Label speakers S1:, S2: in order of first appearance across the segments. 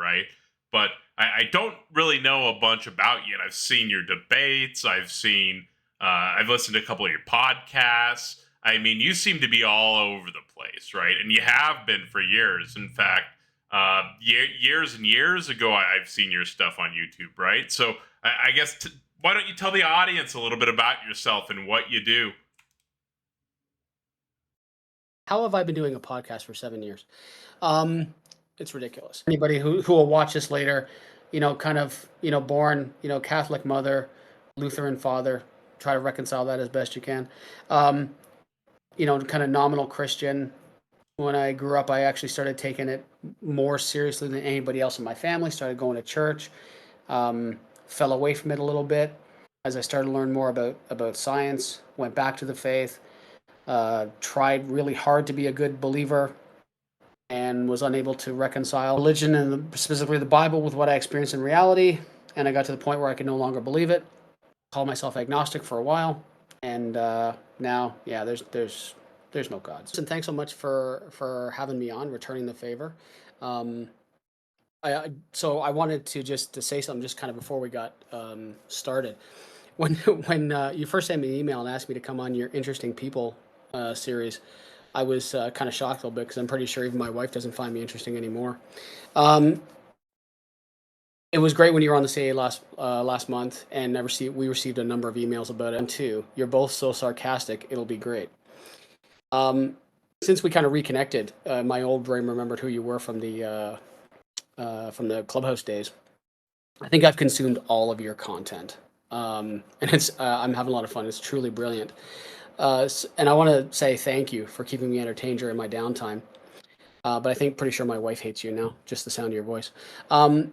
S1: right? But I don't really know a bunch about you. And I've seen your debates. I've listened to a couple of your podcasts. I mean, you seem to be all over the place, right? And you have been for years. In fact, years and years ago, I've seen your stuff on YouTube, right? So I guess why don't you tell the audience a little bit about yourself and what you do?
S2: How have I been doing a podcast for 7 years? It's ridiculous. Anybody who will watch this later, kind of, born, Catholic mother, Lutheran father, try to reconcile that as best you can. Um, kind of nominal Christian. When I grew up, I actually started taking it more seriously than anybody else in my family. Started going to church. Fell away from it a little bit as I started to learn more about science. Went back to the faith. Tried really hard to be a good believer and was unable to reconcile religion and specifically the Bible with what I experienced in reality. And I got to the point where I could no longer believe it. Called myself agnostic for a while, and now, yeah, there's no gods. And thanks so much for having me on, returning the favor. Um, so I wanted to say something just kind of before we got started. When you first sent me an email and asked me to come on your Interesting People series, I was kind of shocked a little bit because I'm pretty sure even my wife doesn't find me interesting anymore. Um, it was great when you were on the CA last month, and we received a number of emails about it too. You're both so sarcastic; it'll be great. Um, since we kind of reconnected, my old brain remembered who you were from the Clubhouse days. I think I've consumed all of your content, and I'm having a lot of fun. It's truly brilliant. And I want to say thank you for keeping me entertained during my downtime. But I think pretty sure my wife hates you now, just the sound of your voice. Um,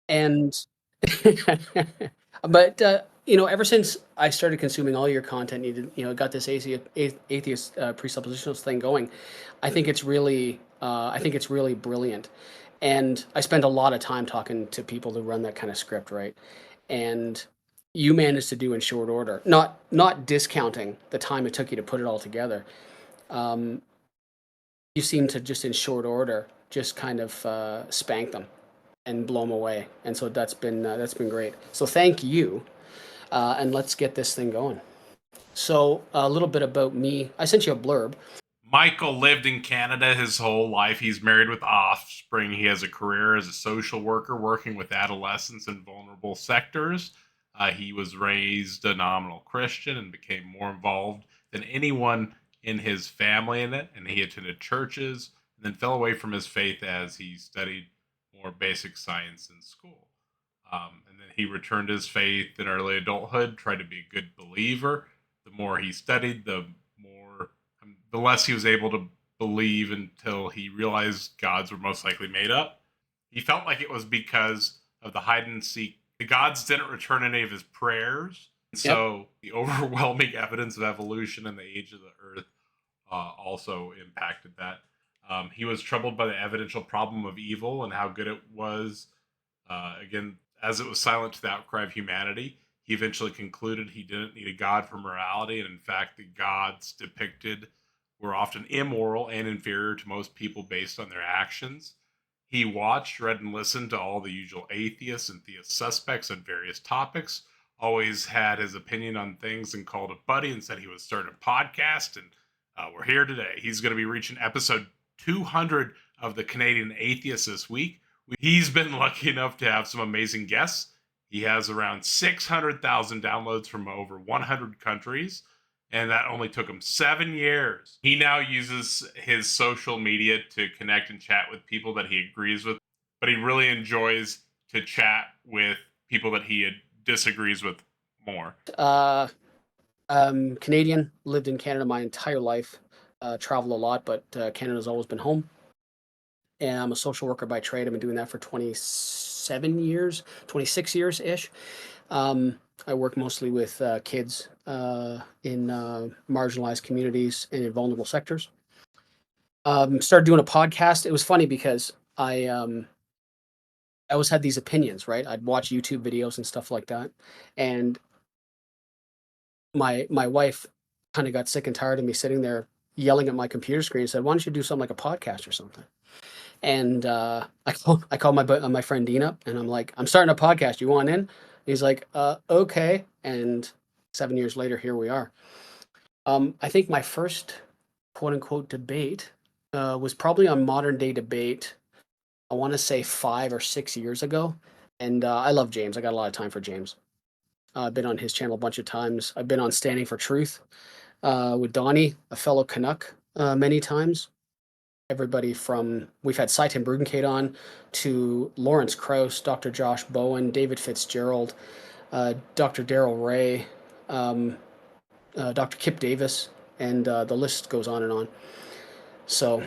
S2: and but ever since I started consuming all your content, got this atheist presuppositionals thing going. I think it's really brilliant, and I spend a lot of time talking to people who run that kind of script, right? And you managed to do in short order, not discounting the time it took you to put it all together. Um, you seem to just in short order just kind of spank them and blow them away, and so that's been great. So thank you, and let's get this thing going. So a little bit about me. I sent you a blurb.
S1: Micheal lived in Canada his whole life. He's married with offspring. He has a career as a social worker working with adolescents in vulnerable sectors. He was raised a nominal Christian and became more involved than anyone in his family in it. And he attended churches and then fell away from his faith as he studied more basic science in school. And then he returned to his faith in early adulthood, tried to be a good believer. The more he studied, the less he was able to believe until he realized gods were most likely made up. He felt like it was because of the hide and seek. The gods didn't return any of his prayers.
S2: Yep.
S1: So the overwhelming evidence of evolution and the age of the earth also impacted that. He was troubled by the evidential problem of evil and how good it was. Again, as it was silent to the outcry of humanity, he eventually concluded he didn't need a god for morality. And in fact, the gods depicted were often immoral and inferior to most people based on their actions. He watched, read, and listened to all the usual atheists and theist suspects on various topics, always had his opinion on things, and called a buddy and said he would start a podcast. And we're here today. He's going to be reaching episode 200 of the Canadian Atheist this week. He's been lucky enough to have some amazing guests. He has around 600,000 downloads from over 100 countries. And that only took him 7 years. He now uses his social media to connect and chat with people that he agrees with, but he really enjoys to chat with people that he disagrees with more.
S2: Canadian, lived in Canada my entire life, traveled a lot, but Canada's always been home. And I'm a social worker by trade. I've been doing that for 27 years, 26 years ish. I work mostly with kids in marginalized communities and in vulnerable sectors. Started doing a podcast. It was funny because I always had these opinions, right? I'd watch YouTube videos and stuff like that, and my wife kind of got sick and tired of me sitting there yelling at my computer screen and said, "Why don't you do something like a podcast or something?" And I called my friend Dean up, and I'm like, I'm starting a podcast. You want in? He's like, okay. And 7 years later, here we are. I think my first quote unquote debate was probably on Modern Day Debate. I want to say 5 or 6 years ago. And I love James. I got a lot of time for James. I've been on his channel a bunch of times. I've been on Standing for Truth with Donnie, a fellow Canuck, many times. Everybody from, we've had Saitin Brugenkate on, to Lawrence Krauss, Dr. Josh Bowen, David Fitzgerald, Dr. Daryl Ray, Dr. Kip Davis, and the list goes on and on. So,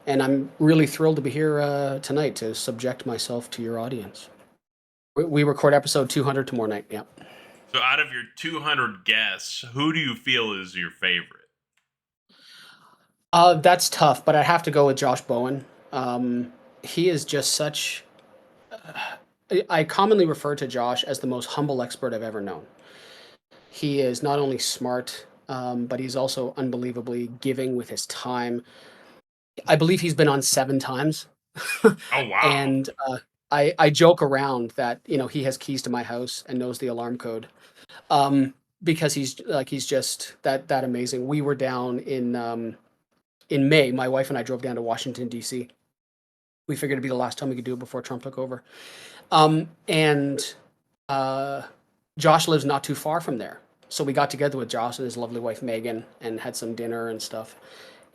S2: and I'm really thrilled to be here tonight to subject myself to your audience. We record episode 200 tomorrow night. Yeah.
S1: So out of your 200 guests, who do you feel is your favorite?
S2: That's tough, but I have to go with Josh Bowen. He is just such. I commonly refer to Josh as the most humble expert I've ever known. He is not only smart, but he's also unbelievably giving with his time. I believe he's been on 7 times.
S1: Oh, wow.
S2: And I joke around that, he has keys to my house and knows the alarm code. Because he's just that amazing. We were down in May. My wife and I drove down to Washington, D.C. We figured it'd be the last time we could do it before Trump took over. And Josh lives not too far from there. So we got together with Josh and his lovely wife, Megan, and had some dinner and stuff.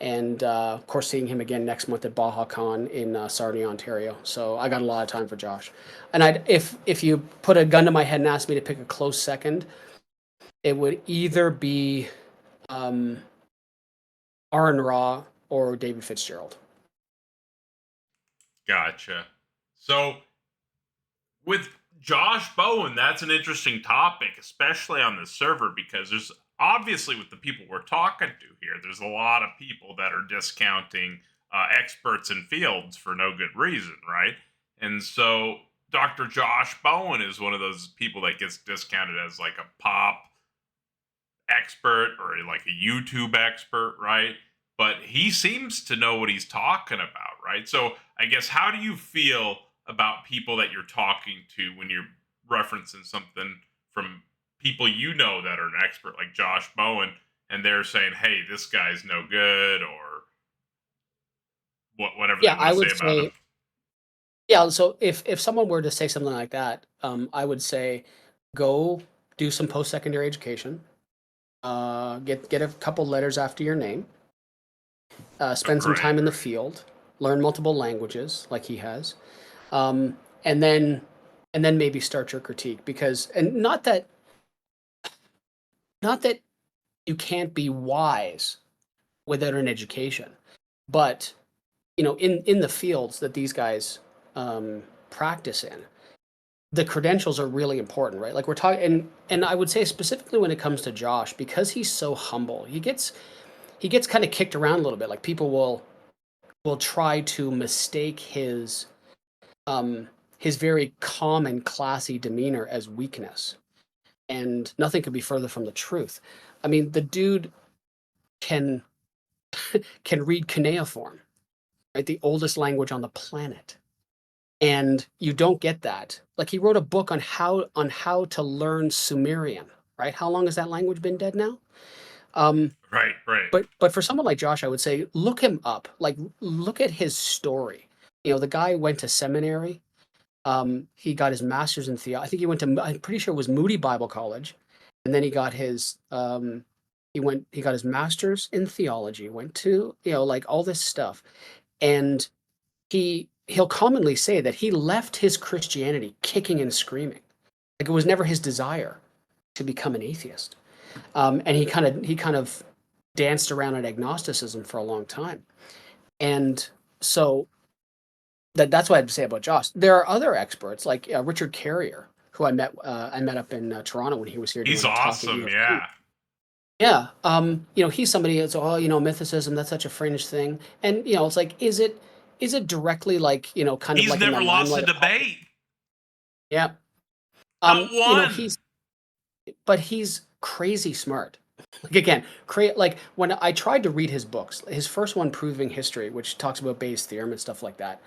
S2: And of course, seeing him again next month at Baja Con in Sarnia, Ontario. So I got a lot of time for Josh. And if you put a gun to my head and asked me to pick a close second, it would either be Aaron Ra or David Fitzgerald.
S1: Gotcha. So with Josh Bowen, that's an interesting topic, especially on the server, because there's obviously, with the people we're talking to here, there's a lot of people that are discounting experts in fields for no good reason, right? And so Dr. Josh Bowen is one of those people that gets discounted as like a pop expert or like a YouTube expert, right? But he seems to know what he's talking about, right? So I guess, how do you feel about people that you're talking to when you're referencing something from people that are an expert like Josh Bowen, and they're saying, hey, this guy's no good, or whatever they want to say about him?
S2: Yeah, so if someone were to say something like that, I would say go do some post-secondary education, get a couple letters after your name, spend some time in the field, learn multiple languages like he has, and then maybe start your critique. Because, and not that you can't be wise without an education, but in the fields that these guys practice in, the credentials are really important, right? Like we're talking, and I would say specifically when it comes to Josh, because he's so humble, he gets kind of kicked around a little bit. Like people will try to mistake his very calm and classy demeanor as weakness, and nothing could be further from the truth. I mean, the dude can read cuneiform, right? The oldest language on the planet. And you don't get that. Like he wrote a book on how to learn Sumerian, right? How long has that language been dead now?
S1: Right.
S2: But for someone like Josh, I would say look him up. Like look at his story. The guy went to seminary. He got his master's in theology. I think he went to, I'm pretty sure it was Moody Bible College, and then he got his he got his master's in theology. Went to like all this stuff, and he'll commonly say that he left his Christianity kicking and screaming. Like it was never his desire to become an atheist. And he kind of danced around at agnosticism for a long time. And so that's what I'd say about Josh. There are other experts like Richard Carrier, who I met up in Toronto when he was here.
S1: He's awesome. Yeah.
S2: Yeah. He's somebody that's, mythicism, that's such a fringe thing. And, it's like, is it directly like, kind of
S1: he's
S2: like
S1: never lost a debate.
S2: Yeah.
S1: Not one.
S2: But he's crazy smart. Like again, create like when I tried to read his books, his first one, Proving History, which talks about Bayes' theorem and stuff like that.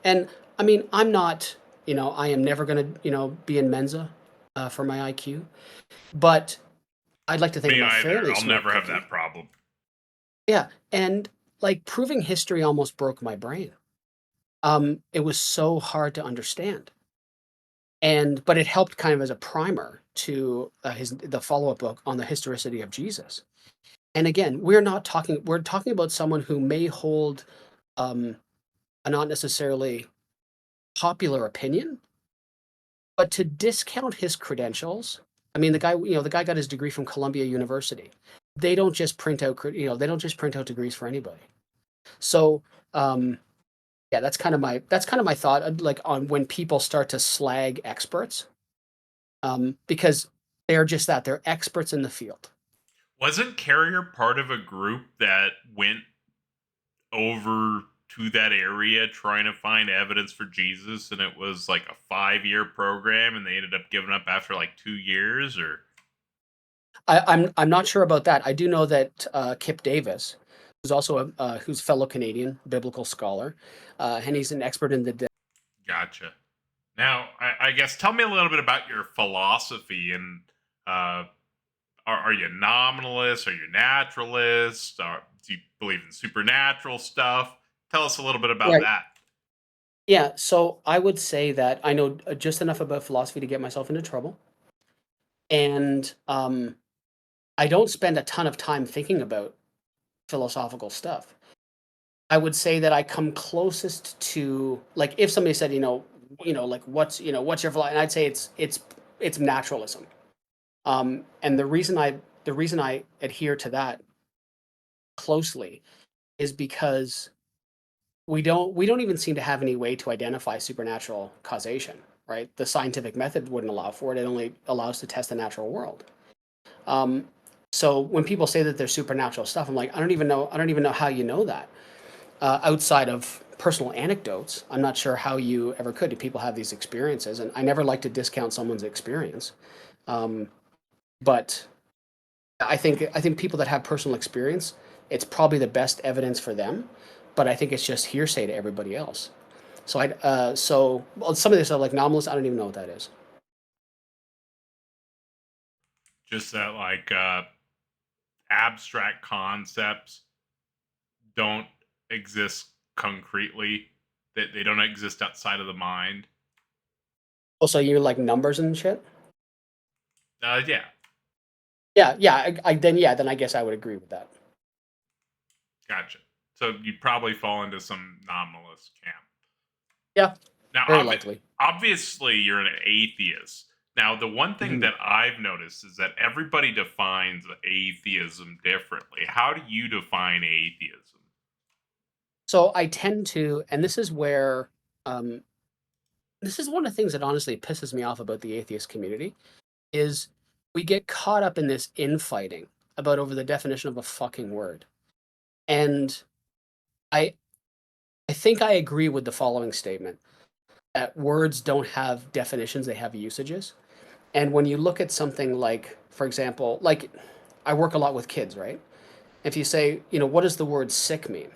S2: And I mean, I'm not, I am never going to, be in Mensa for my IQ, but I'd like to think
S1: Me
S2: I'm a
S1: either.
S2: fairly
S1: I'll
S2: smart
S1: never have
S2: cookie.
S1: that problem.
S2: Yeah, and like Proving History almost broke my brain. It was so hard to understand, but it helped kind of as a primer to the follow-up book on the historicity of Jesus. And again, we're talking about someone who may hold um, a not necessarily popular opinion, but to discount his credentials. I mean, the guy got his degree from Columbia University. They don't just print out, they don't just print out degrees for anybody. So, yeah, that's kind of my thought, like on when people start to slag experts, because they're just that they're experts in the field.
S1: Wasn't Carrier part of a group that went over to that area trying to find evidence for Jesus, and it was like a 5-year program, and they ended up giving up after like 2 years? Or
S2: I'm not sure about that. I do know that Kip Davis, who's also who's fellow Canadian biblical scholar, and he's an expert in the.
S1: gotcha. Now, I guess tell me a little bit about your philosophy and uh, are you nominalist? Are you naturalist? Do you believe in supernatural stuff? Tell us a little bit about
S2: Right.
S1: that.
S2: Yeah. So I would say that I know just enough about philosophy to get myself into trouble, and I don't spend a ton of time thinking about philosophical stuff. I would say that I come closest to like if somebody said, like what's your philosophy, and I'd say it's naturalism. And the reason I adhere to that closely is because we don't even seem to have any way to identify supernatural causation, right? The scientific method wouldn't allow for it. It only allows to test the natural world. Um, so when people say that there's supernatural stuff, I'm like, I don't even know how you know that. Outside of personal anecdotes, I'm not sure how you ever could. Do people have these experiences? And I never like to discount someone's experience. Um, but I think people that have personal experience, it's probably the best evidence for them. But I think it's just hearsay to everybody else. So some of this stuff like nominalist, I don't even know what that is.
S1: Just that, like, abstract concepts don't exist concretely, that they don't exist outside of the mind.
S2: Also, you like numbers and shit.
S1: Yeah,
S2: Yeah, yeah. Then I guess I would agree with that.
S1: gotcha. So you'd probably fall into some nominalist camp.
S2: Yeah,
S1: Now,
S2: very likely.
S1: obviously, you're an atheist. Now, the one thing
S2: Mhm.
S1: that I've noticed is that everybody defines atheism differently. How do you define atheism?
S2: So I tend to, and um, this is one of the things that honestly pisses me off about the atheist community is we get caught up in this infighting about over the definition of a fucking word. And I I think I agree with the following statement that words don't have definitions, they have usages. And when you look at something like, for example, like I work a lot with kids, right? If you say, what does the word sick mean?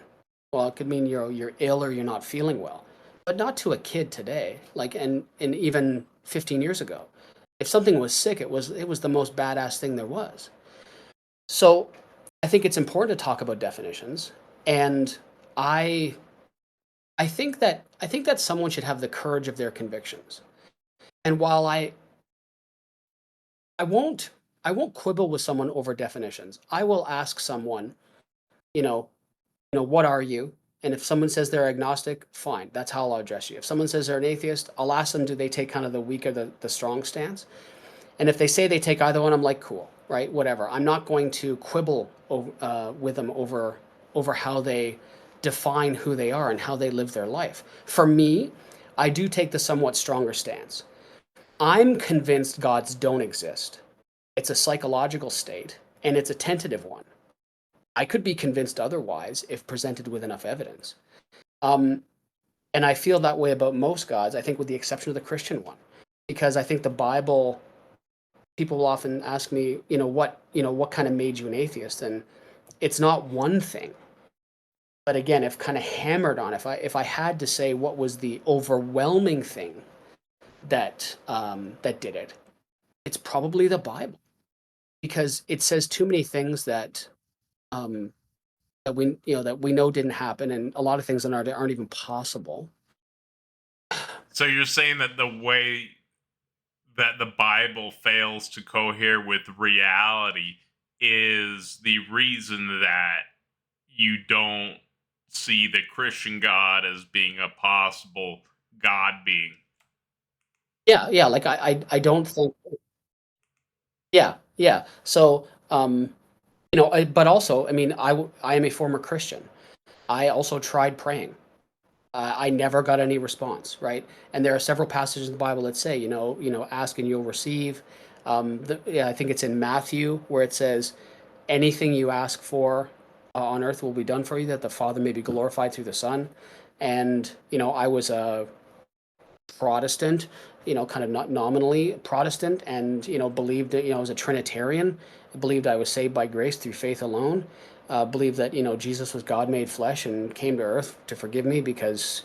S2: Well, it could mean you're ill or you're not feeling well, but not to a kid today. Like, and even 15 years ago, if something was sick, it was the most badass thing there was. So, I think it's important to talk about definitions, and I I think that someone should have the courage of their convictions. And while I won't I won't quibble with someone over definitions. I will ask someone, you know, what are you? And if someone says they're agnostic, fine, that's how I'll address you. If someone says they're an atheist, I'll ask them, do they take kind of the weak or the strong stance? And if they say they take either one, I'm like, cool, right? Whatever. I'm not going to quibble with them over how they define who they are and how they live their life. For me, I do take the somewhat stronger stance. I'm convinced gods don't exist. It's a psychological state, and it's a tentative one. I could be convinced otherwise if presented with enough evidence. Um, and I feel that way about most gods, I think, with the exception of the Christian one, because I think the Bible people will often ask me, what kind of made you an atheist? And it's not one thing. But again, if kind of hammered on, if I had to say what was the overwhelming thing that did it, it's probably the Bible, because it says too many things um, that we know didn't happen, and a lot of things that aren't even possible.
S1: So you're saying that the way that the Bible fails to cohere with reality is the reason that you don't see the Christian God as being a possible God being.
S2: Yeah. Like I don't think. Yeah. So but also, I mean, I am a former Christian. I also tried praying. I never got any response, right? And there are several passages in the Bible that say, ask and you'll receive. Yeah, I think it's in Matthew where it says, anything you ask for on earth will be done for you, that the Father may be glorified through the Son. And I was a Protestant, kind of not nominally Protestant, and believed that I was a Trinitarian. I believed I was saved by grace through faith alone. Believed that Jesus was God made flesh and came to earth to forgive me because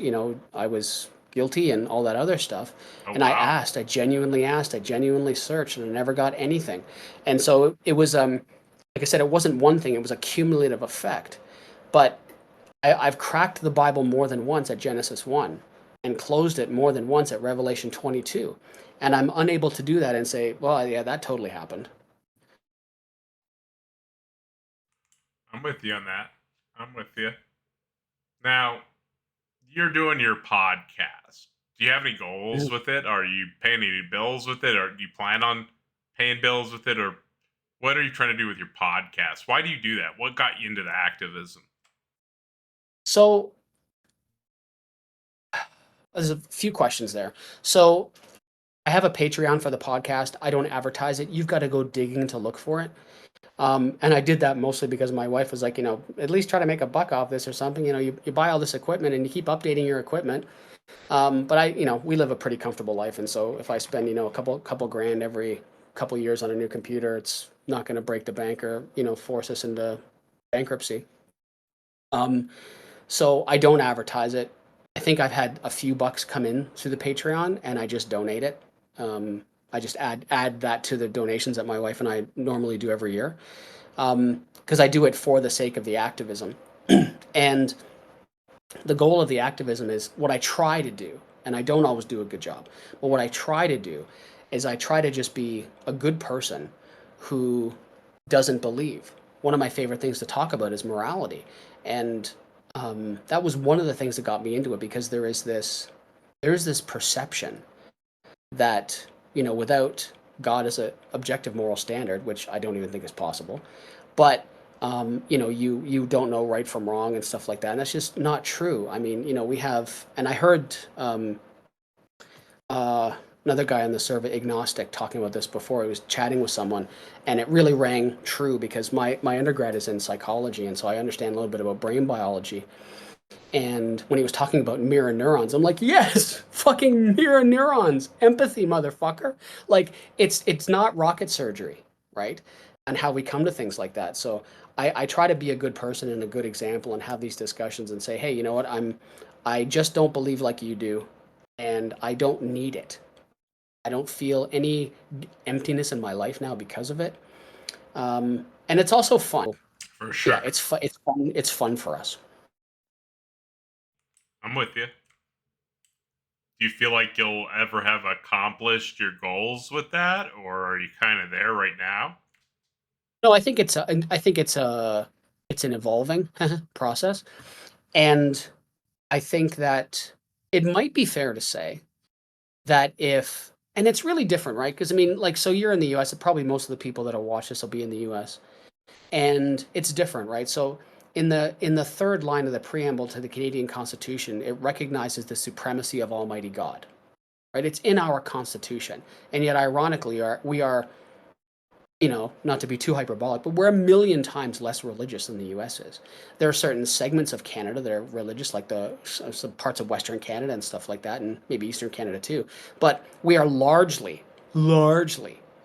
S2: I was guilty and all that other stuff.
S1: Oh,
S2: And
S1: wow.
S2: I genuinely searched, and I never got anything. And so it was like I said, it wasn't one thing; it was a cumulative effect. But I've cracked the Bible more than once at Genesis 1 and closed it more than once at Revelation 22. And I'm unable to do that and say, well, yeah, that totally happened.
S1: I'm with you on that. I'm with you. Now, you're doing your podcast. Do you have any goals with it? Are you paying any bills with it? Or do you plan on paying bills with it? Or what are you trying to do with your podcast? Why do you do that? What got you into the activism?
S2: So there's a few questions there. So I have a Patreon for the podcast. I don't advertise it. You've got to go digging to look for it. And I did that mostly because my wife was like, at least try to make a buck off this or something. You buy all this equipment and you keep updating your equipment. But we live a pretty comfortable life. And so if I spend, a couple grand every couple years on a new computer, it's not going to break the bank or, force us into bankruptcy. So I don't advertise it. I think I've had a few bucks come in through the Patreon, and I just donate it. I just add that to the donations that my wife and I normally do every year, because I do it for the sake of the activism. And the goal of the activism is what I try to do, and I don't always do a good job, but what I try to do is I try to just be a good person who doesn't believe. One of my favorite things to talk about is morality. And that was one of the things that got me into it, because there's this perception that, without God as an objective moral standard, which I don't even think is possible, but you don't know right from wrong and stuff like that. And that's just not true. I mean, we have, and I heard uh, another guy on the survey, agnostic, talking about this before. He was chatting with someone, and it really rang true, because my undergrad is in psychology, and so I understand a little bit about brain biology. And when he was talking about mirror neurons, I'm like, yes, fucking mirror neurons, empathy, motherfucker. Like it's not rocket surgery, right? And how we come to things like that. So I try to be a good person and a good example and have these discussions and say, hey, you know what? I just don't believe like you do, and I don't need it. I don't feel any emptiness in my life now because of it. And it's also fun.
S1: For
S2: Yeah,
S1: sure.
S2: it's fun. It's fun. It's fun for us.
S1: I'm with you. Do you feel like you'll ever have accomplished your goals with that, or are you kind of there right now?
S2: No, I think it's an evolving process, and I think that it might be fair to say that if, and it's really different, right? Because I mean, like, so you're in the U.S. and probably most of the people that will watch this will be in the U.S. and it's different, right? So in the third line of the preamble to the Canadian Constitution, it recognizes the supremacy of Almighty God, right? It's in our Constitution, and yet ironically, we are not to be too hyperbolic, but we're a million times less religious than the US is. There are certain segments of Canada that are religious, like some parts of Western Canada and stuff like that, and maybe Eastern Canada too. But we are largely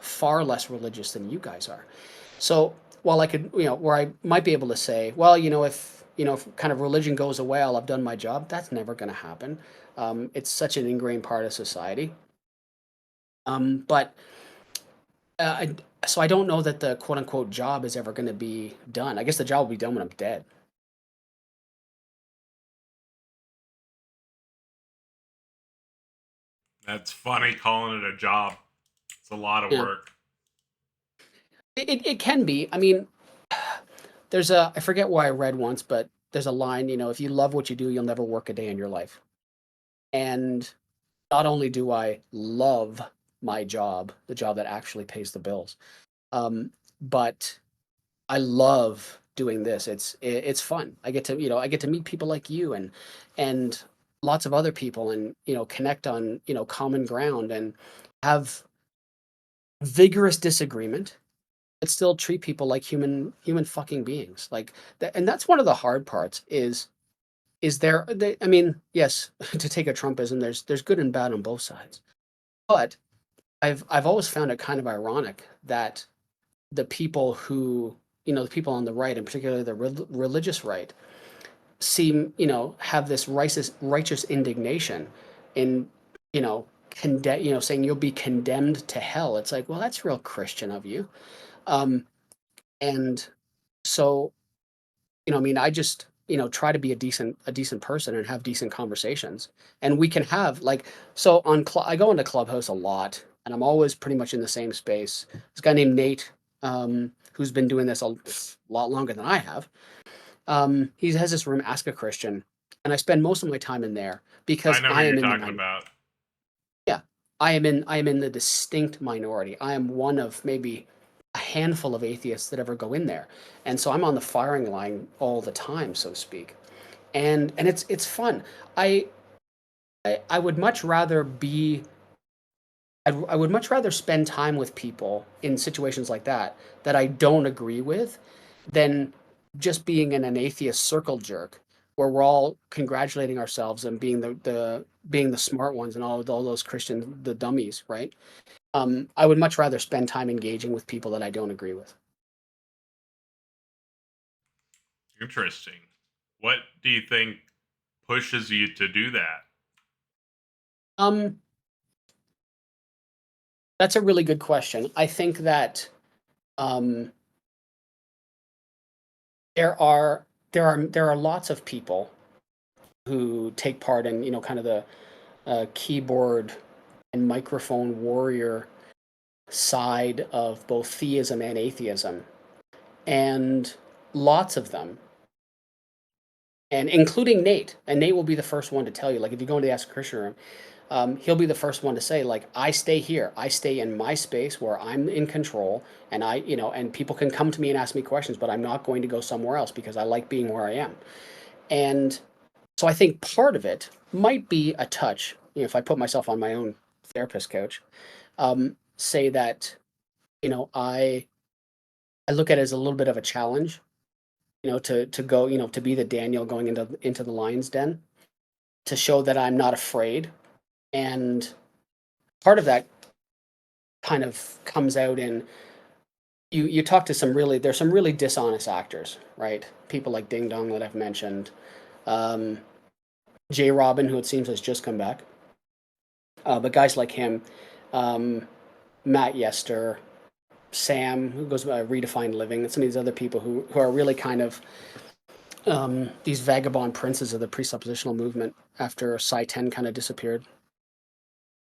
S2: far less religious than you guys are. So while I could, where I might be able to say, well, if kind of religion goes away, I'll have done my job. That's never going to happen. It's such an ingrained part of society. But so I don't know that the quote unquote job is ever going to be done. I guess the job will be done when I'm dead.
S1: That's funny calling it a job. It's a lot of
S2: Yeah,
S1: work.
S2: it can be. I mean, I forget where I read once, but there's a line, if you love what you do, you'll never work a day in your life. And not only do I love my job, the job that actually pays the bills, but I love doing this. It's fun. I get to meet people like you and lots of other people and connect on common ground and have vigorous disagreement, but still treat people like human fucking beings. Like that, and that's one of the hard parts I mean, yes, to take a Trumpism, there's good and bad on both sides. But I've always found it kind of ironic that the people who, the people on the right, in particular the religious right, seem, have this righteous indignation in, saying you'll be condemned to hell. It's like, well, that's real Christian of you. Um, and so, I mean, I just, try to be a decent person and have decent conversations. And we can have like, so I go into Clubhouse a lot and I'm always pretty much in the same space. This guy named Nate, who's been doing this a lot longer than I have. He has this room, Ask a Christian, and I spend most of my time in there
S1: I
S2: because
S1: know who
S2: I
S1: you're
S2: am in the
S1: talking about.
S2: yeah, I am in the distinct minority. I am one of maybe a handful of atheists that ever go in there. And so I'm on the firing line all the time, so to speak. And it's fun. I I would much rather be I would much rather spend time with people in situations like that I don't agree with than just being in an atheist circle jerk where we're all congratulating ourselves and being the smart ones and all those Christians the dummies, right? I would much rather spend time engaging with people that I don't agree with.
S1: Interesting. What do you think pushes you to do that?
S2: Um, that's a really good question. I think that um, there are lots of people who take part in kind of the keyboard and microphone warrior side of both theism and atheism, and lots of them, and including Nate. And Nate will be the first one to tell you, like, if you go into the Ask a Christian room, he'll be the first one to say, like, I stay here. I stay in my space where I'm in control, and and people can come to me and ask me questions, but I'm not going to go somewhere else because I like being where I am. And so I think part of it might be a touch, if I put myself on my own therapist couch, say that, I look at it as a little bit of a challenge, to go, to be the Daniel going into the lion's den, to show that I'm not afraid. And part of that kind of comes out in you talk to there's some really dishonest actors, right? People like Ding Dong that I've mentioned, um, Jay Robin, who it seems has just come back, but guys like him, um, Matt Yester, Sam, who goes by Redefined Living, and some of these other people who are really kind of these vagabond princes of the presuppositional movement after Psi 10 kind of disappeared.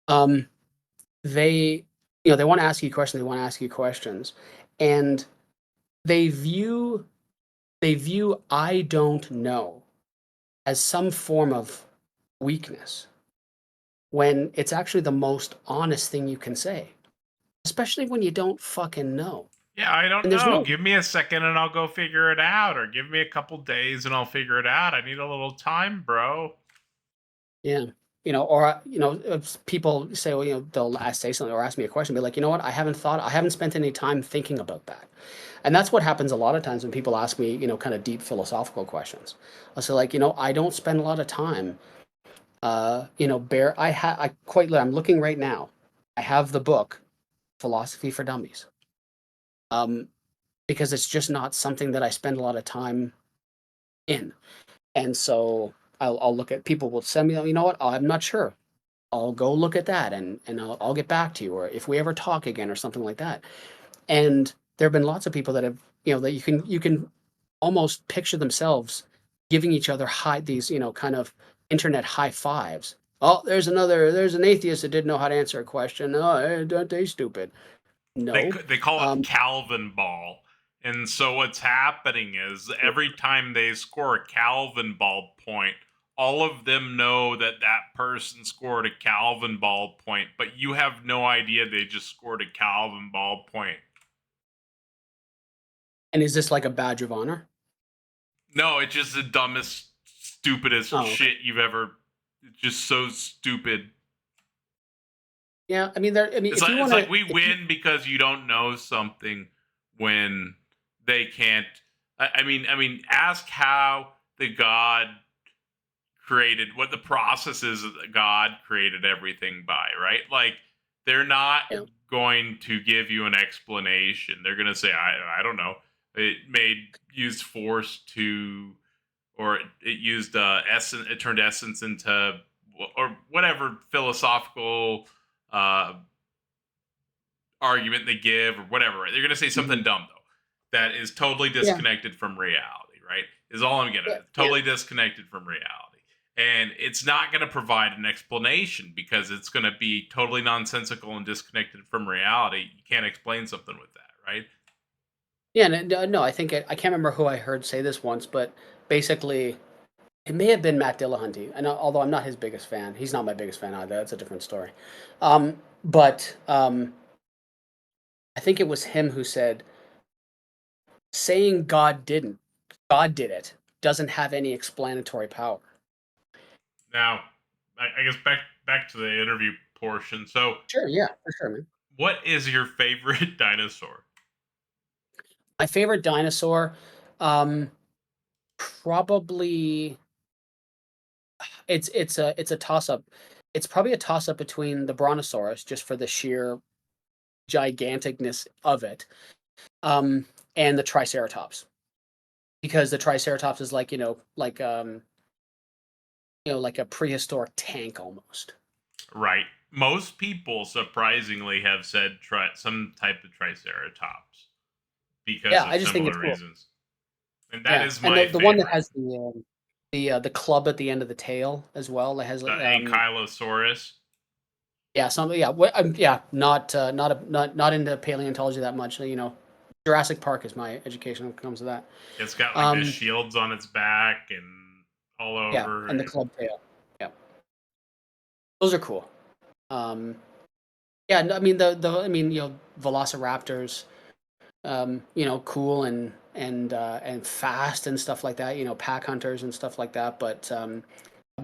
S2: Um, they, they want to ask you questions. They want to ask you questions, and they view I don't know as some form of weakness when it's actually the most honest thing you can say, especially when you don't fucking know.
S1: Yeah, I don't
S2: And there's
S1: know.
S2: no
S1: Give me a second and I'll go figure it out, or give me a couple days and I'll figure it out. I need a little time, bro.
S2: Yeah. Or if people say, well, say something or ask me a question, be like, you know what, I haven't spent any time thinking about that. And that's what happens a lot of times when people ask me, kind of deep philosophical questions. I'll say, like, I don't spend a lot of time. I'm looking right now. I have the book philosophy for dummies. Because it's just not something that I spend a lot of time in. And so I'll look at, people will send me, you know what, I'm not sure. I'll go look at that and I'll get back to you, or if we ever talk again or something like that. And there have been lots of people that have, that you can almost picture themselves giving each other these, kind of internet high fives. Oh, there's an atheist that didn't know how to answer a question. Oh, don't they stupid? No.
S1: They call it Calvin ball. And so what's happening is every time they score a Calvin ball point, all of them know that that person scored a Calvin ball point, but you have no idea they just scored a Calvin ball point.
S2: And is this like a badge of honor?
S1: No, it's just the dumbest, stupidest shit you've ever. It's just so stupid.
S2: Yeah, I mean,
S1: it's like we win because you don't know something when they can't. I mean, ask how the God created, what the process is that God created everything by, right? Like, they're not going to give you an explanation. They're going to say, I don't know. It used force to, or it used essence. It turned essence into, or whatever philosophical argument they give, or whatever. They're going to say something dumb though that is totally disconnected from reality. Right? Is all I'm getting at. Totally disconnected from reality, and it's not going to provide an explanation because it's going to be totally nonsensical and disconnected from reality. You can't explain something with that, right?
S2: Yeah, no, I think I can't remember who I heard say this once, but basically, it may have been Matt Dillahunty, and although I'm not his biggest fan, he's not my biggest fan either. That's a different story. But I think it was him who said, saying God did it, doesn't have any explanatory power.
S1: Now, I guess back to the interview portion. So,
S2: sure, yeah, for sure, man.
S1: What is your favorite dinosaur?
S2: My favorite dinosaur, probably it's a toss up. It's probably a toss up between the Brontosaurus, just for the sheer giganticness of it, and the Triceratops, because the Triceratops is like like a prehistoric tank almost.
S1: Right. Most people surprisingly have said some type of Triceratops because of
S2: I just think
S1: similar
S2: it's cool.
S1: reasons. And that is my
S2: the
S1: favorite.
S2: One that has the club at the end of the tail as well. That has
S1: the Ankylosaurus.
S2: Yeah, not into paleontology that much. Jurassic Park is my education when it comes to that.
S1: It's got like the shields on its back and all over.
S2: Yeah, and the club tail. Yeah, those are cool. Yeah, I mean Velociraptors, cool and fast and stuff like that. Pack hunters and stuff like that. But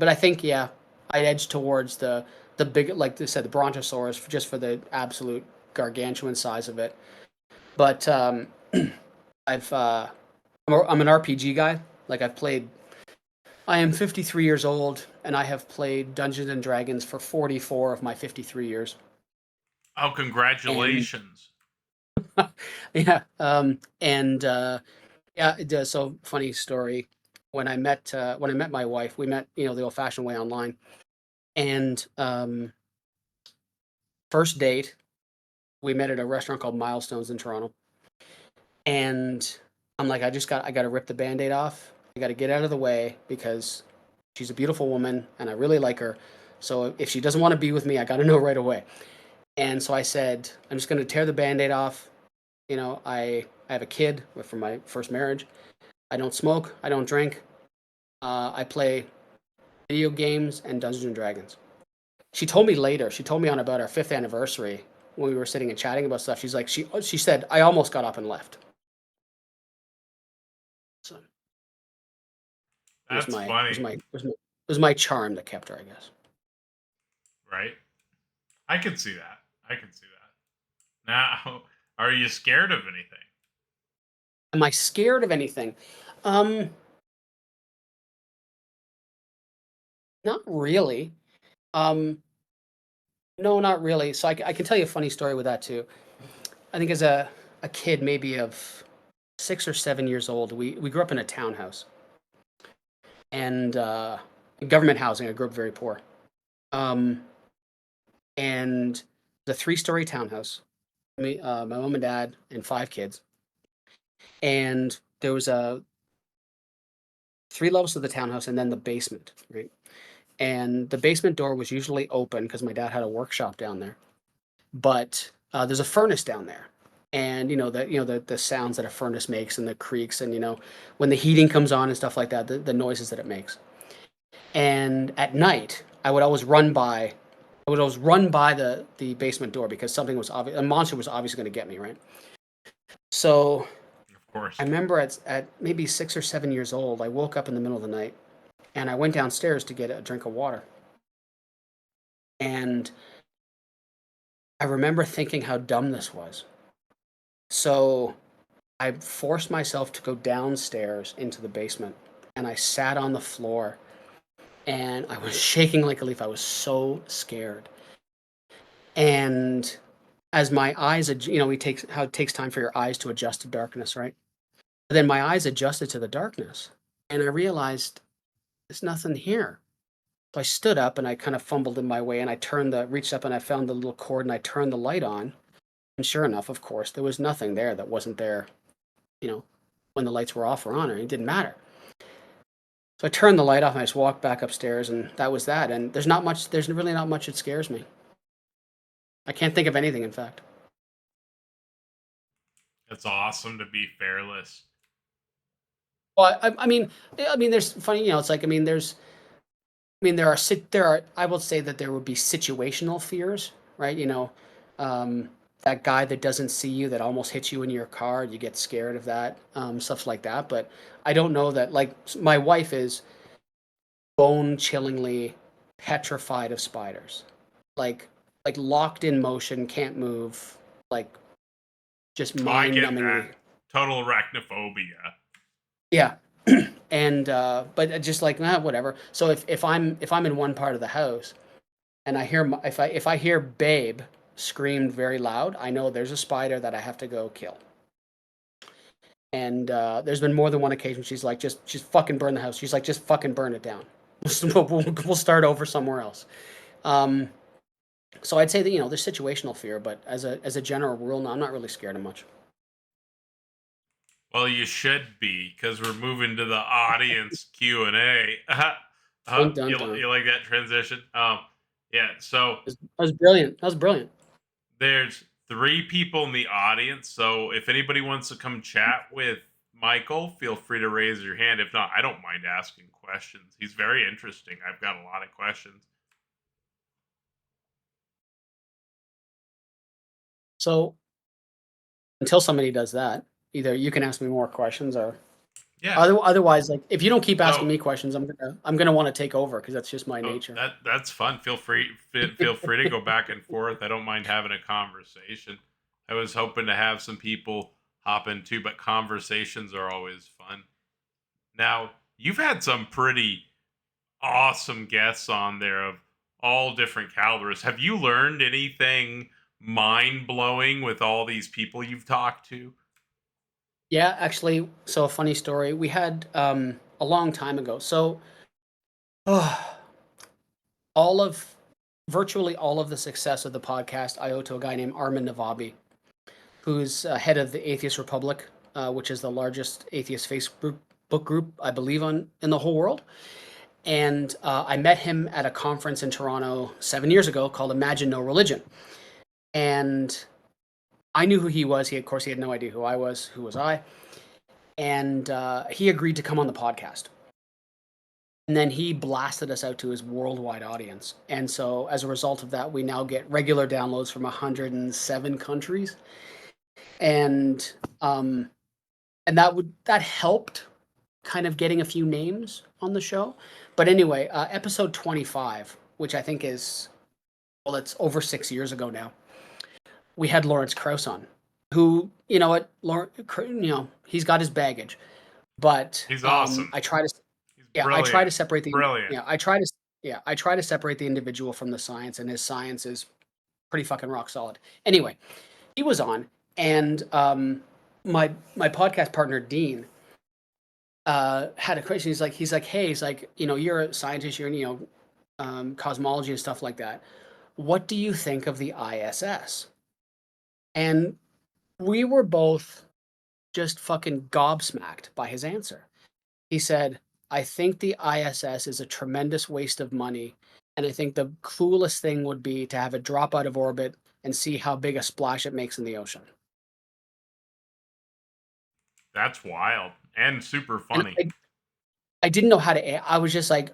S2: I think I'd edge towards the big, like I said, the Brontosaurus, just for the absolute gargantuan size of it. But I'm an RPG guy. Like, I am 53 years old, and I have played Dungeons and Dragons for 44 of my 53 years.
S1: Oh, congratulations!
S2: Yeah, so funny story. When I met my wife, we met the old-fashioned way online, and first date, we met at a restaurant called Milestones in Toronto, and I'm like, I got to rip the Band-Aid off. I got to get out of the way because she's a beautiful woman and I really like her. So if she doesn't want to be with me, I got to know right away. And so I said, I'm just going to tear the Band-Aid off. I have a kid from my first marriage. I don't smoke. I don't drink. I play video games and Dungeons and Dragons. She told me later, on about our 5th anniversary when we were sitting and chatting about stuff. She's like, she said, I almost got up and left. So
S1: that's funny.
S2: It was my charm that kept her, I guess.
S1: Right. I can see that. Now, are you scared of anything?
S2: Am I scared of anything? Not really. No, not really. So I can tell you a funny story with that too. I think as a kid, maybe of 6 or 7 years old, we grew up in a townhouse and government housing. I grew up very poor. Um, and the 3-story townhouse, my mom and dad, and 5 kids. And there was 3 levels of the townhouse and then the basement, right? And the basement door was usually open because my dad had a workshop down there. But there's a furnace down there, and the sounds that a furnace makes and the creaks, and when the heating comes on and stuff like that, the noises that it makes. And at night, I would always run by the basement door because something was obvious. A monster was obviously going to get me, right? So
S1: Of course.
S2: I remember at maybe 6 or 7 years old, I woke up in the middle of the night and I went downstairs to get a drink of water. And I remember thinking how dumb this was. So I forced myself to go downstairs into the basement and I sat on the floor and I was shaking like a leaf. I was so scared. And as my eyes, how it takes time for your eyes to adjust to darkness, right? But then my eyes adjusted to the darkness and I realized there's nothing here. So I stood up and I kind of fumbled in my way and reached up and I found the little cord and I turned the light on. And sure enough, of course, there was nothing there that wasn't there, you know, when the lights were off or on, or it didn't matter. So I turned the light off and I just walked back upstairs and that was that. And there's really not much that scares me. I can't think of anything, in fact.
S1: It's awesome to be fearless.
S2: Well, there's funny, it's like, I will say that there would be situational fears, right? That guy that doesn't see you that almost hits you in your car, you get scared of that, stuff like that. But I don't know that, like, my wife is bone chillingly petrified of spiders, like locked in motion, can't move, like just
S1: I
S2: mind
S1: get
S2: numbingly.
S1: that. Total arachnophobia.
S2: Yeah. And but just like whatever. So if I'm in one part of the house and if I hear babe screamed very loud, I know there's a spider that I have to go kill. And there's been more than one occasion she's like, just fucking burn the house. She's like, just fucking burn it down. We'll start over somewhere else. So I'd say that there's situational fear, but as a general rule, no, I'm not really scared of much.
S1: Well, you should be, because we're moving to the audience Q and A.
S2: Dun dun
S1: You
S2: dun.
S1: like that transition? Yeah. So
S2: That was brilliant. That was brilliant.
S1: there's 3 people in the audience. So if anybody wants to come chat with Michael, feel free to raise your hand. If not, I don't mind asking questions. He's very interesting. I've got a lot of questions.
S2: So until somebody does that, either you can ask me more questions or
S1: Yeah.
S2: otherwise, like, if you don't keep asking
S1: So-
S2: me questions, I'm gonna want to take over because that's just my
S1: Oh,
S2: nature.
S1: that's fun. Feel free to go back and forth. I don't mind having a conversation. I was hoping to have some people hop in too, but conversations are always fun. Now, you've had some pretty awesome guests on there of all different calibers. Have you learned anything mind blowing with all these people you've talked to?
S2: Yeah, actually, so a funny story. We had a long time ago. So all of virtually all of the success of the podcast I owe to a guy named Armin Navabi, who's head of the Atheist Republic, which is the largest atheist Facebook group, I believe, in the whole world. And I met him at a conference in Toronto 7 years ago called Imagine No Religion. And I knew who he was. Of course, he had no idea who I was. Who was I? And he agreed to come on the podcast. And then he blasted us out to his worldwide audience. And so as a result of that, we now get regular downloads from 107 countries. And that helped kind of getting a few names on the show. But anyway, episode 25, which I think is, well, it's over 6 years ago now, we had Lawrence Krauss on, who, he's got his baggage, but
S1: He's awesome.
S2: I try to separate the
S1: Brilliant.
S2: I try to separate the individual from the science, and his science is pretty fucking rock solid. Anyway, he was on, and my podcast partner Dean had a question. He's like, hey, he's like, you're a scientist, you're in cosmology and stuff like that. What do you think of the ISS? And we were both just fucking gobsmacked by his answer. He said, I think the ISS is a tremendous waste of money. And I think the coolest thing would be to have it drop out of orbit and see how big a splash it makes in the ocean.
S1: That's wild and super
S2: And
S1: funny.
S2: I didn't know how to. I was just like,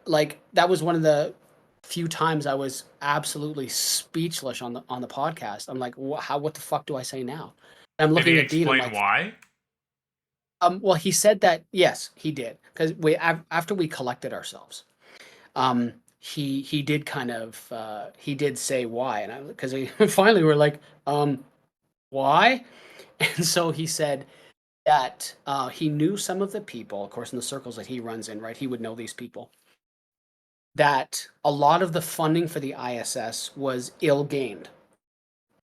S2: like that was one of the few times I was absolutely speechless on the podcast. I'm like, what the fuck do I say now? And I'm
S1: Did he
S2: looking at Dean. I'm
S1: explain
S2: like,
S1: why?
S2: well, he said that yes, he did, because after we collected ourselves, he did kind of he did say why, and because finally we're like, why? And so he said that he knew some of the people, of course, in the circles that he runs in, right? He would know these people. That a lot of the funding for the ISS was ill-gained,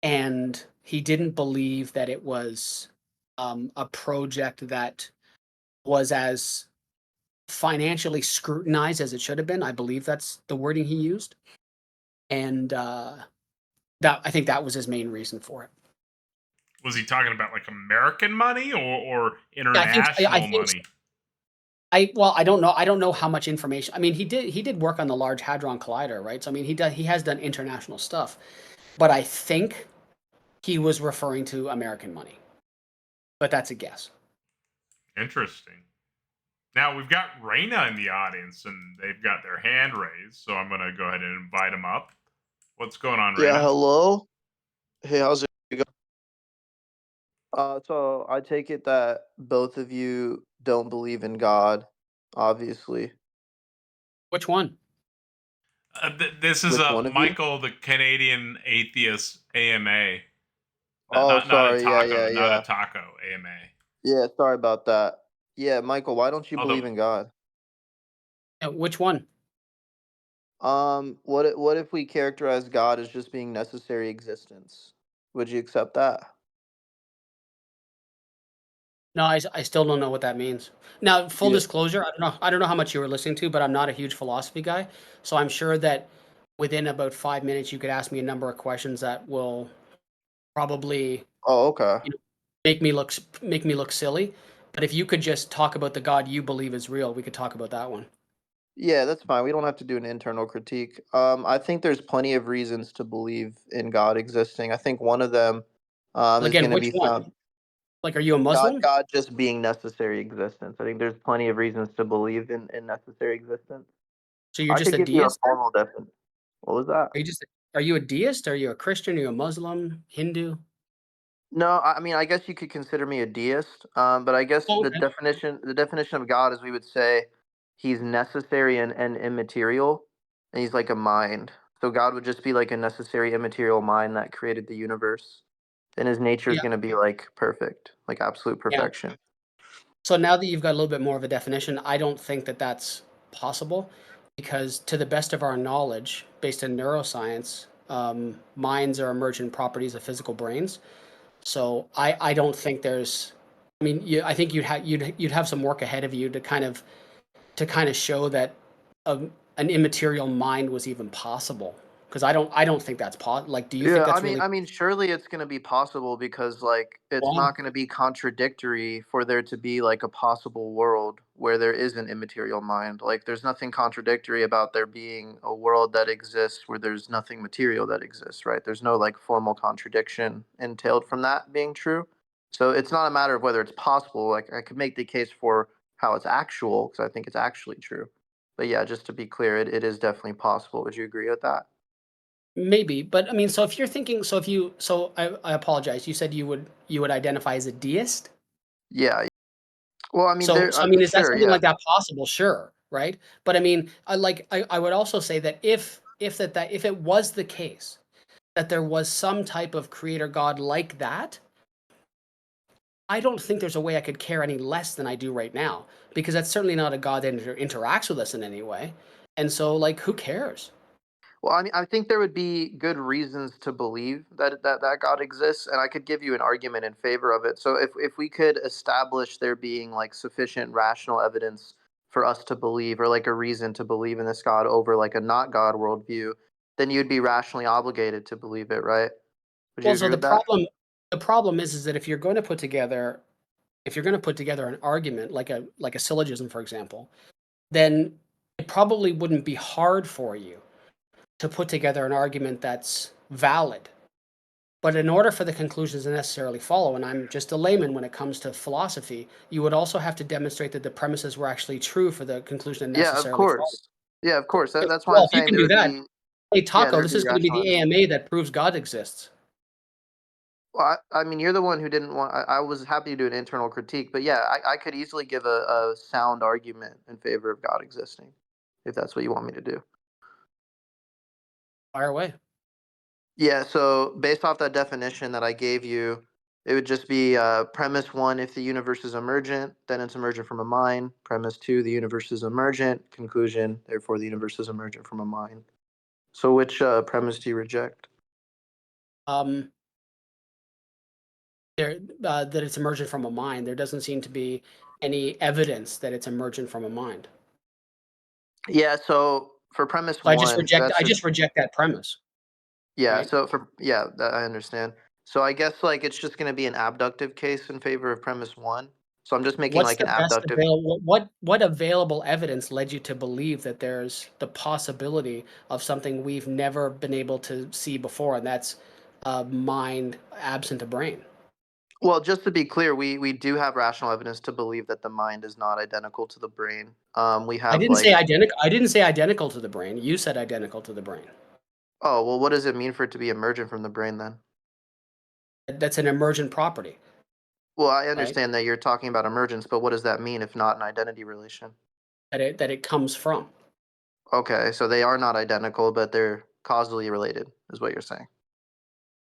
S2: and he didn't believe that it was a project that was as financially scrutinized as it should have been. I believe that's the wording he used, and that I think that was his main reason for it.
S1: Was he talking about like American money or
S2: Yeah, I
S1: international
S2: think
S1: money?
S2: I don't know. I don't know how much information. I mean, he did work on the Large Hadron Collider, right? So I mean, he has done international stuff, but I think he was referring to American money. But that's a guess.
S1: Interesting. Now we've got Raina in the audience, and they've got their hand raised. So I'm gonna go ahead and invite them up. What's going on,
S3: Yeah,
S1: Raina?
S3: hello. Hey, how's it going? So I take it that both of you don't believe in God, obviously.
S2: Which one?
S1: This is
S3: Which one of you?
S1: Micheal, the Canadian Atheist AMA.
S3: Oh,
S1: Not a
S3: sorry. Yeah,
S1: taco,
S3: yeah,
S1: not a
S3: yeah.
S1: taco AMA.
S3: Yeah, sorry about that. Yeah, Michael, why don't you
S1: Although
S3: believe in God?
S2: Which one?
S3: What if we characterize God as just being necessary existence? Would you accept that?
S2: No, I still don't know what that means. Now, full
S3: Yeah.
S2: disclosure, I don't know how much you were listening to, but I'm not a huge philosophy guy. So I'm sure that within about 5 minutes, you could ask me a number of questions that will probably
S3: Oh, okay.
S2: make me look silly. But if you could just talk about the God you believe is real, we could talk about that one.
S3: Yeah, that's fine. We don't have to do an internal critique. I think there's plenty of reasons to believe in God existing. I think one of them
S2: Well,
S3: is
S2: again,
S3: going to
S2: which
S3: be
S2: one?
S3: found
S2: Like, are you a
S3: God,
S2: Muslim?
S3: God just being necessary existence. I think there's plenty of reasons to believe in necessary existence.
S2: So you're
S3: I
S2: just
S3: could
S2: a
S3: give you a
S2: deist?
S3: formal definition. What was that?
S2: Are you a deist? Are you a Christian? Are you a Muslim? Hindu?
S3: No, I mean, I guess you could consider me a deist. But I guess
S2: Oh, okay.
S3: the definition of God is we would say he's necessary and immaterial, and he's like a mind. So God would just be like a necessary immaterial mind that created the universe. And his nature is
S2: Yeah,
S3: going to be like perfect, like absolute
S2: yeah.
S3: perfection.
S2: So now that you've got a little bit more of a definition, I don't think that that's possible because, to the best of our knowledge, based in neuroscience, minds are emergent properties of physical brains. So I don't think there's. I mean, I think you'd have some work ahead of you to kind of show that a, an immaterial mind was even possible. Because I don't think that's like. Do you think
S3: Yeah,
S2: that's really
S3: I mean, surely it's going to be possible because, like, it's
S2: possible?
S3: not going to be contradictory for there to be like a possible world where there is an immaterial mind. Like, there's nothing contradictory about there being a world that exists where there's nothing material that exists, right? There's no like formal contradiction entailed from that being true. So it's not a matter of whether it's possible. Like, I could make the case for how it's actual because I think it's actually true. But yeah, just to be clear, it is definitely possible. Would you agree with that?
S2: Maybe, but I mean, so if you're thinking, so if you, so I apologize. You said you would identify as a deist.
S3: Yeah. Well, I mean, there.
S2: So I mean, is that
S3: Sure.
S2: something
S3: Yeah.
S2: like that possible? Sure, right? But I mean, I would also say that if it was the case that there was some type of creator God like that, I don't think there's a way I could care any less than I do right now because that's certainly not a God that interacts with us in any way. And so, like, who cares?
S3: Well, I mean, I think there would be good reasons to believe that God exists, and I could give you an argument in favor of it. So if we could establish there being like sufficient rational evidence for us to believe, or like a reason to believe in this God over like a not God worldview, then you'd be rationally obligated to believe it, right? Would you
S2: Well, so
S3: agree with that?
S2: the problem is that if you're going to put together an argument like a syllogism, for example, then it probably wouldn't be hard for you to put together an argument that's valid. But in order for the conclusions to necessarily follow, and I'm just a layman when it comes to philosophy, you would also have to demonstrate that the premises were actually true for the conclusion to
S3: Yeah, of
S2: necessarily follow.
S3: course. Yeah, of course. That's why
S2: Well,
S3: I'm
S2: if you
S3: saying
S2: can
S3: there
S2: do
S3: would
S2: that,
S3: be
S2: hey
S3: yeah,
S2: Taco,
S3: there would
S2: this
S3: be
S2: is going to be
S3: rational
S2: the
S3: evidence.
S2: AMA that proves God exists.
S3: Well, I mean, you're the one who didn't want. I was happy to do an internal critique, but yeah, I could easily give a sound argument in favor of God existing, if that's what you want me to do.
S2: Fire away.
S3: Yeah, so based off that definition that I gave you, it would just be premise one: if the universe is emergent, then it's emergent from a mind. Premise two: the universe is emergent. Conclusion: therefore, the universe is emergent from a mind. So, which premise do you reject?
S2: Um, that it's emergent from a mind. There doesn't seem to be any evidence that it's emergent from a mind.
S3: Yeah, so for premise
S2: So
S3: one, that's
S2: I
S3: just
S2: just reject that premise,
S3: yeah.
S2: right?
S3: So for yeah, that I understand. So I guess like it's just going to be an abductive case in favor of premise one. So I'm just making
S2: What's
S3: like an
S2: the best
S3: abductive.
S2: available what available evidence led you to believe that there's the possibility of something we've never been able to see before, and that's a mind absent a brain?
S3: Well, just to be clear, we do have rational evidence to believe that the mind is not identical to the brain. We have like
S2: I didn't say identical to the brain. You said identical to the brain.
S3: oh well, what does it mean for it to be emergent from the brain then?
S2: That's an emergent property,
S3: Well, I
S2: right?
S3: understand that you're talking about emergence, but what does that mean if not an identity relation?
S2: That it comes from.
S3: Okay, so they are not identical, but they're causally related, is what you're saying.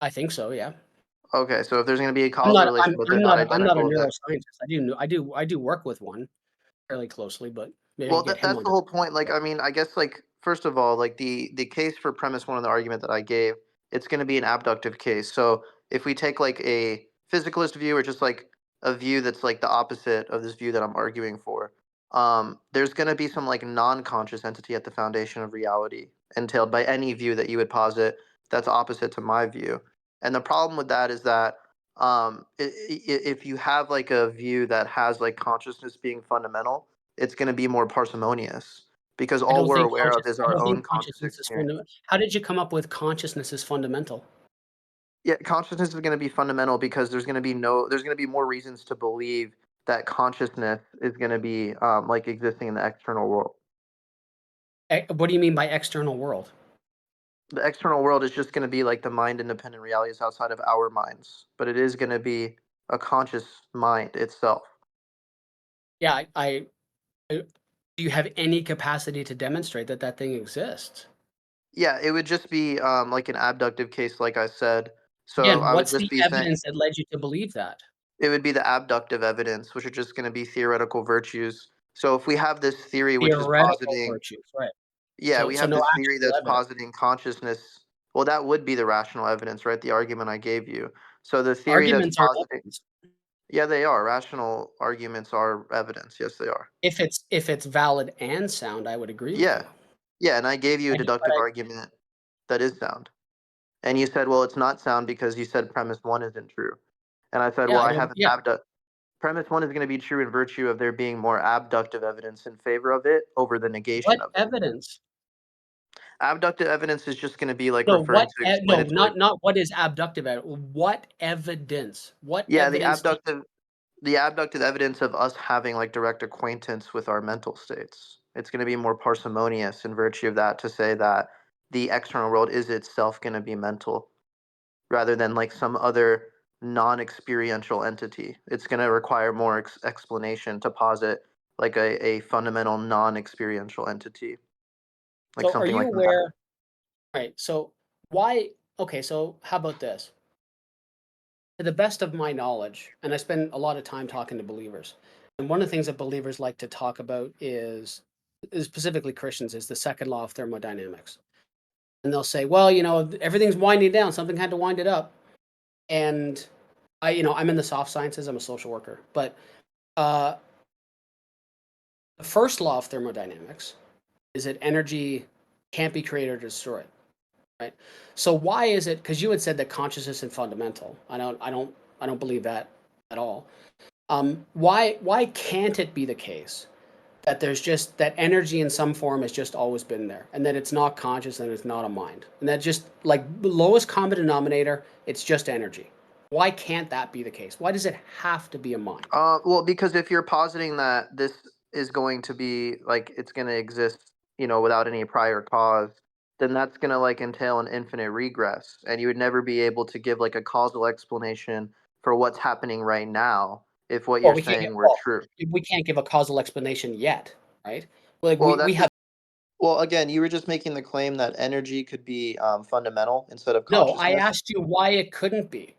S2: I think so, yeah.
S3: Okay, so if there's going to be a causal relation, but they're not
S2: I'm not a
S3: identical, then
S2: neuroscientist. I do work with one fairly closely, but maybe I
S3: well,
S2: can get him
S3: that's
S2: on
S3: the
S2: to
S3: whole point. Like, I mean, I guess like first of all, like the case for premise one of the argument that I gave, it's going to be an abductive case. So if we take like a physicalist view or just like a view that's like the opposite of this view that I'm arguing for, there's going to be some like non-conscious entity at the foundation of reality entailed by any view that you would posit that's opposite to my view. And the problem with that is that if you have like a view that has like consciousness being fundamental, it's going to be more parsimonious because all we're aware of is
S2: I
S3: our
S2: don't
S3: own
S2: think
S3: conscious
S2: consciousness is
S3: experience.
S2: fundamental. How did you come up with consciousness is fundamental?
S3: Yeah, consciousness is going to be fundamental because there's going to be more reasons to believe that consciousness is going to be like existing in the external world.
S2: What do you mean by external world?
S3: The external world is just going to be like the mind independent realities outside of our minds, but it is going to be a conscious mind itself.
S2: Yeah, do you have any capacity to demonstrate that that thing exists?
S3: Yeah, it would just be like an abductive case, like I said. So
S2: Again,
S3: I would
S2: what's
S3: just
S2: the
S3: be saying
S2: evidence that led you to believe that?
S3: it would be the abductive evidence, which are just going to be theoretical virtues. So if we have this theory which is
S2: Theoretical
S3: positing,
S2: virtues, right?
S3: yeah, we
S2: So
S3: have
S2: no
S3: this theory
S2: actual
S3: that's
S2: evidence.
S3: positing consciousness. Well, that would be the rational evidence, right? The argument I gave you. So the theory that's
S2: Arguments aren't
S3: positing,
S2: evidence.
S3: yeah, they are. Rational arguments are evidence. Yes, they are.
S2: If it's valid and sound, I would agree with
S3: Yeah.
S2: you.
S3: Yeah. And I gave you a
S2: But
S3: deductive argument that is sound. And you said, well, it's not sound because you said premise one isn't true. And I said,
S2: yeah,
S3: well,
S2: I
S3: I
S2: don't.
S3: have an
S2: Yeah,
S3: premise one is going to be true in virtue of there being more abductive evidence in favor of it over the negation
S2: what
S3: of it.
S2: evidence?
S3: Abductive evidence is just going to be like
S2: No,
S3: referring to
S2: no,
S3: explanatory.
S2: not what is abductive. What evidence? What
S3: Yeah,
S2: evidence do
S3: the abductive evidence of us having like direct acquaintance with our mental states. It's going to be more parsimonious in virtue of that to say that the external world is itself going to be mental rather than like some other non-experiential entity. It's going to require more explanation to posit like a fundamental non-experiential entity, like
S2: so are
S3: something
S2: you
S3: like matter.
S2: aware? Right. So why? Okay. So how about this? To the best of my knowledge, and I spend a lot of time talking to believers, and one of the things that believers like to talk about is specifically Christians, is the second law of thermodynamics. and they'll say, well, everything's winding down. Something had to wind it up. And I'm in the soft sciences. I'm a social worker. But the first law of thermodynamics is that energy can't be created or destroyed, right? So why is it? Because you had said that consciousness is fundamental. I don't believe that at all. Why can't it be the case that there's just that energy in some form has just always been there, and that it's not conscious and it's not a mind, and that just like the lowest common denominator, it's just energy? Why can't that be the case? Why does it have to be a mind?
S3: Well, because if you're positing that this is going to be like it's going to exist, without any prior cause, then that's going to like entail an infinite regress, and you would never be able to give like a causal explanation for what's happening right now if what
S2: Well,
S3: you're
S2: we can't
S3: saying were true.
S2: we can't give a causal explanation yet, right? Like
S3: Well,
S2: we
S3: that's
S2: have
S3: well, again, you were just making the claim that energy could be fundamental instead of
S2: no. I
S3: consciousness.
S2: asked you why it couldn't be.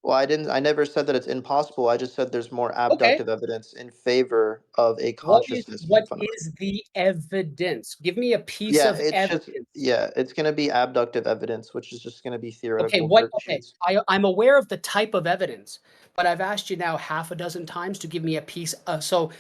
S3: Well, I didn't. I never said that it's impossible. I just said there's more
S2: Okay.
S3: abductive evidence in favor of a
S2: What is
S3: consciousness being
S2: what
S3: fundamental.
S2: is the evidence? Give me a piece
S3: Yeah,
S2: of
S3: it's just
S2: evidence.
S3: yeah, it's going to be abductive evidence, which is just going to be
S2: Okay,
S3: theoretical
S2: okay.
S3: virtues.
S2: I'm aware of the type of evidence, but I've asked you now half a dozen times to give me a piece of so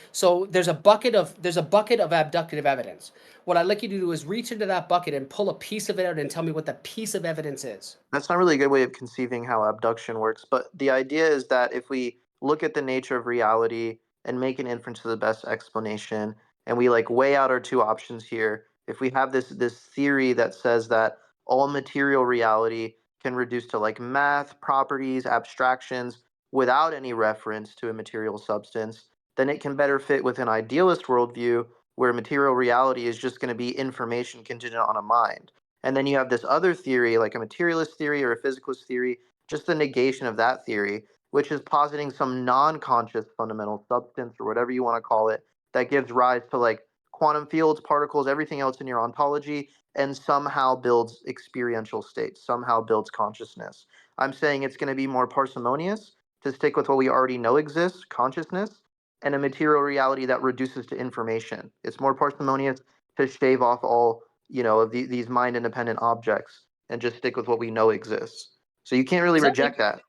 S2: there's a bucket of abductive evidence. What I'd like you to do is reach into that bucket and pull a piece of it out and tell me what the piece of evidence is.
S3: That's not really a good way of conceiving how abduction works, but the idea is that if we look at the nature of reality and make an inference to the best explanation, and we like weigh out our two options here, if we have this theory that says that all material reality can reduce to like math, properties, abstractions without any reference to a material substance, then it can better fit with an idealist worldview where material reality is just going to be information contingent on a mind. And then you have this other theory, like a materialist theory or a physicalist theory, just the negation of that theory, which is positing some non conscious fundamental substance or whatever you want to call it that gives rise to like quantum fields, particles, everything else in your ontology, and somehow builds experiential states, somehow builds consciousness. I'm saying it's going to be more parsimonious to stick with what we already know exists, consciousness, and a material reality that reduces to information. It's more parsimonious to shave off all of these mind independent objects and just stick with what we know exists. So you can't really
S2: Does that make
S3: reject that.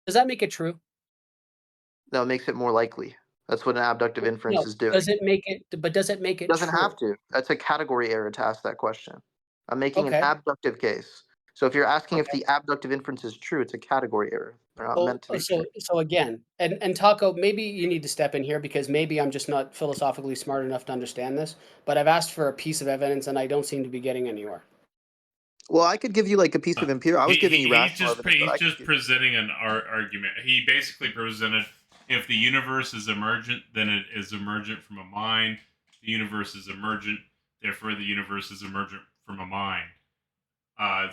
S2: does that make it true?
S3: No, it makes it more likely. That's what an abductive inference
S2: No.
S3: is doing.
S2: Does it make
S3: It
S2: it
S3: doesn't
S2: true?
S3: have to. That's a category error to ask that question. I'm making an
S2: Okay.
S3: abductive case. So if you're asking if
S2: Okay.
S3: the abductive inference is true, it's a category error. They're not
S2: So,
S3: meant to be true.
S2: again, and Taco, maybe you need to step in here because maybe I'm just not philosophically smart enough to understand this. But I've asked for a piece of evidence, and I don't seem to be getting anywhere.
S3: Well, I could give you like a piece of empirical. I was giving you rational evidence, but
S1: He's
S3: I could
S1: just
S3: give.
S1: presenting an argument. He basically presented if the universe is emergent, then it is emergent from a mind. The universe is emergent, therefore the universe is emergent from a mind.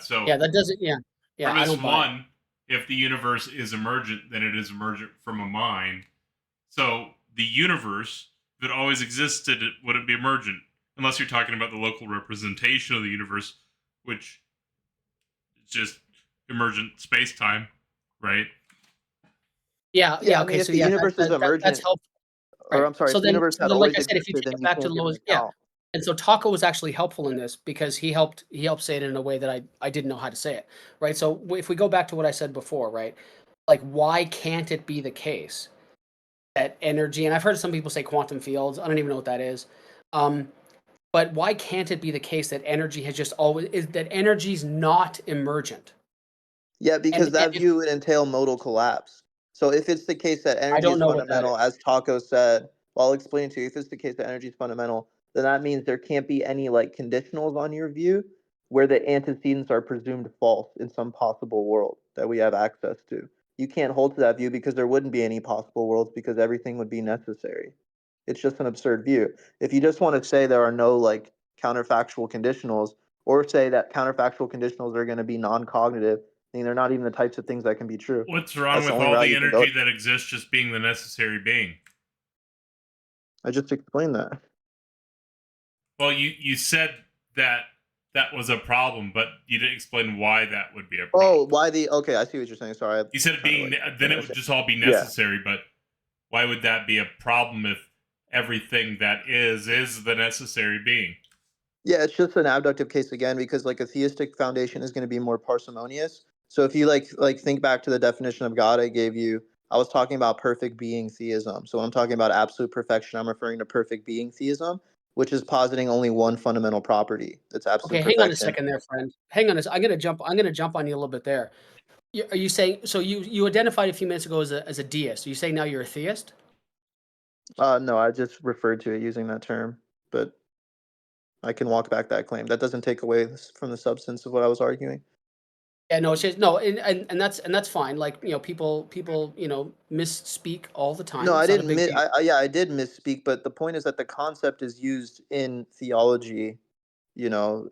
S1: So
S2: Yeah, that doesn't. Yeah, yeah, I
S1: premise
S2: don't buy it.
S1: one: if the universe is emergent, then it is emergent from a mind. So the universe, if it always existed, it wouldn't be emergent, unless you're talking about the local representation of the universe, which is just emergent space time, right?
S2: Yeah,
S3: Yeah,
S2: yeah.
S3: I
S2: Okay,
S3: mean, if
S2: so
S3: the
S2: yeah,
S3: universe is
S2: that's
S3: emergent,
S2: helpful.
S3: or
S2: Right.
S3: I'm sorry, if the universe had
S2: Like
S3: always
S2: I said, if you
S3: existed,
S2: take
S3: then
S2: it
S3: you
S2: back to
S3: can't
S2: the
S3: give an
S2: lowest, yeah.
S3: account.
S2: And so Taco was actually helpful in this because he helped say it in a way that I didn't know how to say it. Right. So if we go back to what I said before, right? Like, why can't it be the case that energy, and I've heard some people say quantum fields. I don't even know what that is. Um, but why can't it be the case that energy has just always is that energy's not emergent?
S3: Yeah, because
S2: And
S3: that
S2: if
S3: view would entail modal collapse. So if it's the case that
S2: I
S3: energy
S2: don't
S3: is
S2: know what that
S3: fundamental,
S2: is.
S3: as Taco said, well, I'll explain to you. If it's the case that energy is fundamental, then that means there can't be any like conditionals on your view where the antecedents are presumed false in some possible world that we have access to. You can't hold to that view because there wouldn't be any possible worlds because everything would be necessary. It's just an absurd view. If you just want to say there are no like counterfactual conditionals, or say that counterfactual conditionals are going to be non-cognitive, I mean, they're not even the types of things that can be true.
S1: What's wrong
S3: That's the
S1: with
S3: only
S1: all
S3: route
S1: the
S3: you can go.
S1: energy that exists just being the necessary being?
S3: I just explained that.
S1: Well, you said that that was a problem, but you didn't explain why that would be a problem.
S3: Oh, why the? Okay, I see what you're saying. Sorry, I'm
S1: You said
S3: trying to
S1: being
S3: like.
S1: then it would just all be
S3: Yeah.
S1: necessary, but why would that be a problem if everything that is the necessary being?
S3: Yeah, it's just an abductive case again because like a theistic foundation is going to be more parsimonious. So if you like think back to the definition of God I gave you, I was talking about perfect being theism. So when I'm talking about absolute perfection, I'm referring to perfect being theism, which is positing only one fundamental property. That's absolute
S2: Okay, hang on a
S3: perfection.
S2: second there, friend. Hang on I'm gonna jump on you a little bit there. Are you saying so? You identified a few minutes ago as a deist. Are you saying now you're a theist?
S3: No, I just referred to it using that term, but I can walk back that claim. That doesn't take away from the substance of what I was arguing.
S2: Yeah, no, it's just no, and that's fine. Like people misspeak all the
S3: No,
S2: time.
S3: I
S2: It's not a
S3: didn't.
S2: big deal.
S3: Yeah, I did misspeak, but the point is that the concept is used in theology,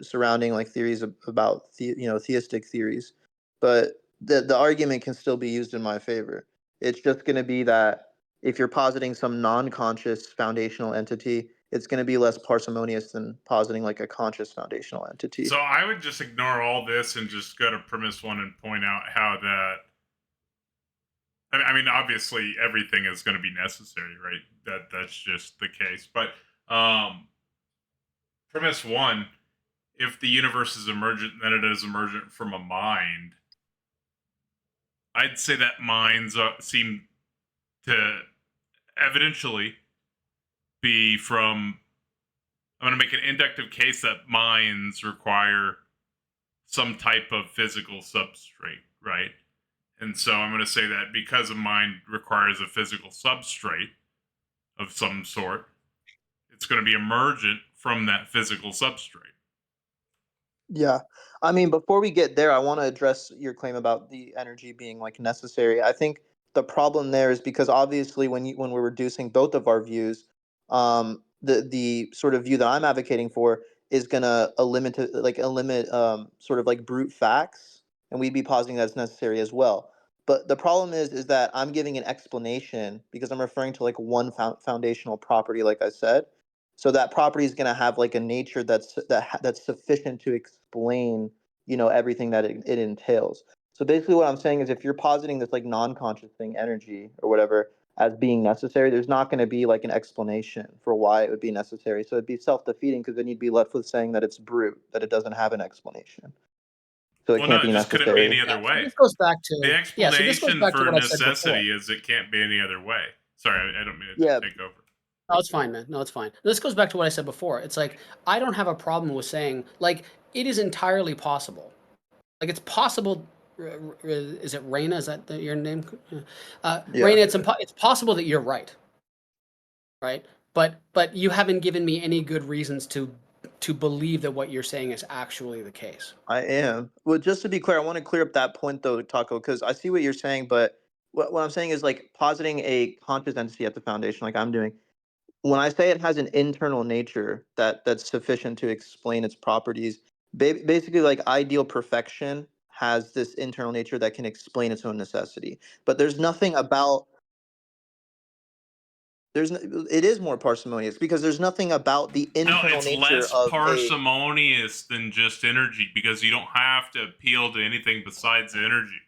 S3: surrounding like theories about theistic theories. But the argument can still be used in my favor. It's just going to be that if you're positing some non-conscious foundational entity, it's going to be less parsimonious than positing like a conscious foundational entity.
S1: So I would just ignore all this and just go to premise one and point out how that. I mean, obviously, everything is going to be necessary, right? That's just the case. But premise one: if the universe is emergent, then it is emergent from a mind. I'd say that minds seem to evidentially be from. I'm going to make an inductive case that minds require some type of physical substrate, right? And so I'm going to say that because a mind requires a physical substrate of some sort, it's going to be emergent from that physical substrate.
S3: Yeah. I mean, before we get there, I want to address your claim about the energy being like necessary. I think the problem there is because obviously when we're reducing both of our views, the sort of view that I'm advocating for is gonna eliminate sort of like brute facts, and we'd be positing that's necessary as well. But the problem is that I'm giving an explanation because I'm referring to like one foundational property, like I said. So that property is going to have like a nature that's sufficient to explain everything that it entails. So basically what I'm saying is if you're positing this like non-conscious thing, energy or whatever, as being necessary, there's not going to be like an explanation for why it would be necessary. So it'd be self-defeating because then you'd be left with saying that it's brute, that it doesn't have an explanation, so it
S1: Well, no,
S3: can't
S1: it
S3: be
S1: just couldn't be
S3: necessary.
S1: any
S2: Yeah,
S1: other
S2: so
S1: way.
S2: this goes back
S1: The
S2: to so this goes
S1: explanation
S2: back to
S1: for
S2: what I said before.
S1: necessity is it can't be any other way. Sorry, I don't mean to
S3: Yeah.
S1: take over.
S2: No, it's fine, man. No, it's fine. This goes back to what I said before. It's like I don't have a problem with saying like it is entirely possible. Like it's possible. Is it Raina? Is that your name?
S3: Yeah.
S2: Raina, it's possible that you're right, right? But you haven't given me any good reasons to believe that what you're saying is actually the case.
S3: I am. Well, just to be clear, I want to clear up that point though, Taco, because I see what you're saying, but what I'm saying is like positing a conscious entity at the foundation, like I'm doing. When I say it has an internal nature that's sufficient to explain its properties, basically like ideal perfection has this internal nature that can explain its own necessity. But there's nothing about it is more parsimonious because there's nothing about the
S1: No,
S3: internal
S1: it's
S3: nature
S1: less
S3: of a
S1: parsimonious than just energy because you don't have to appeal to anything besides energy.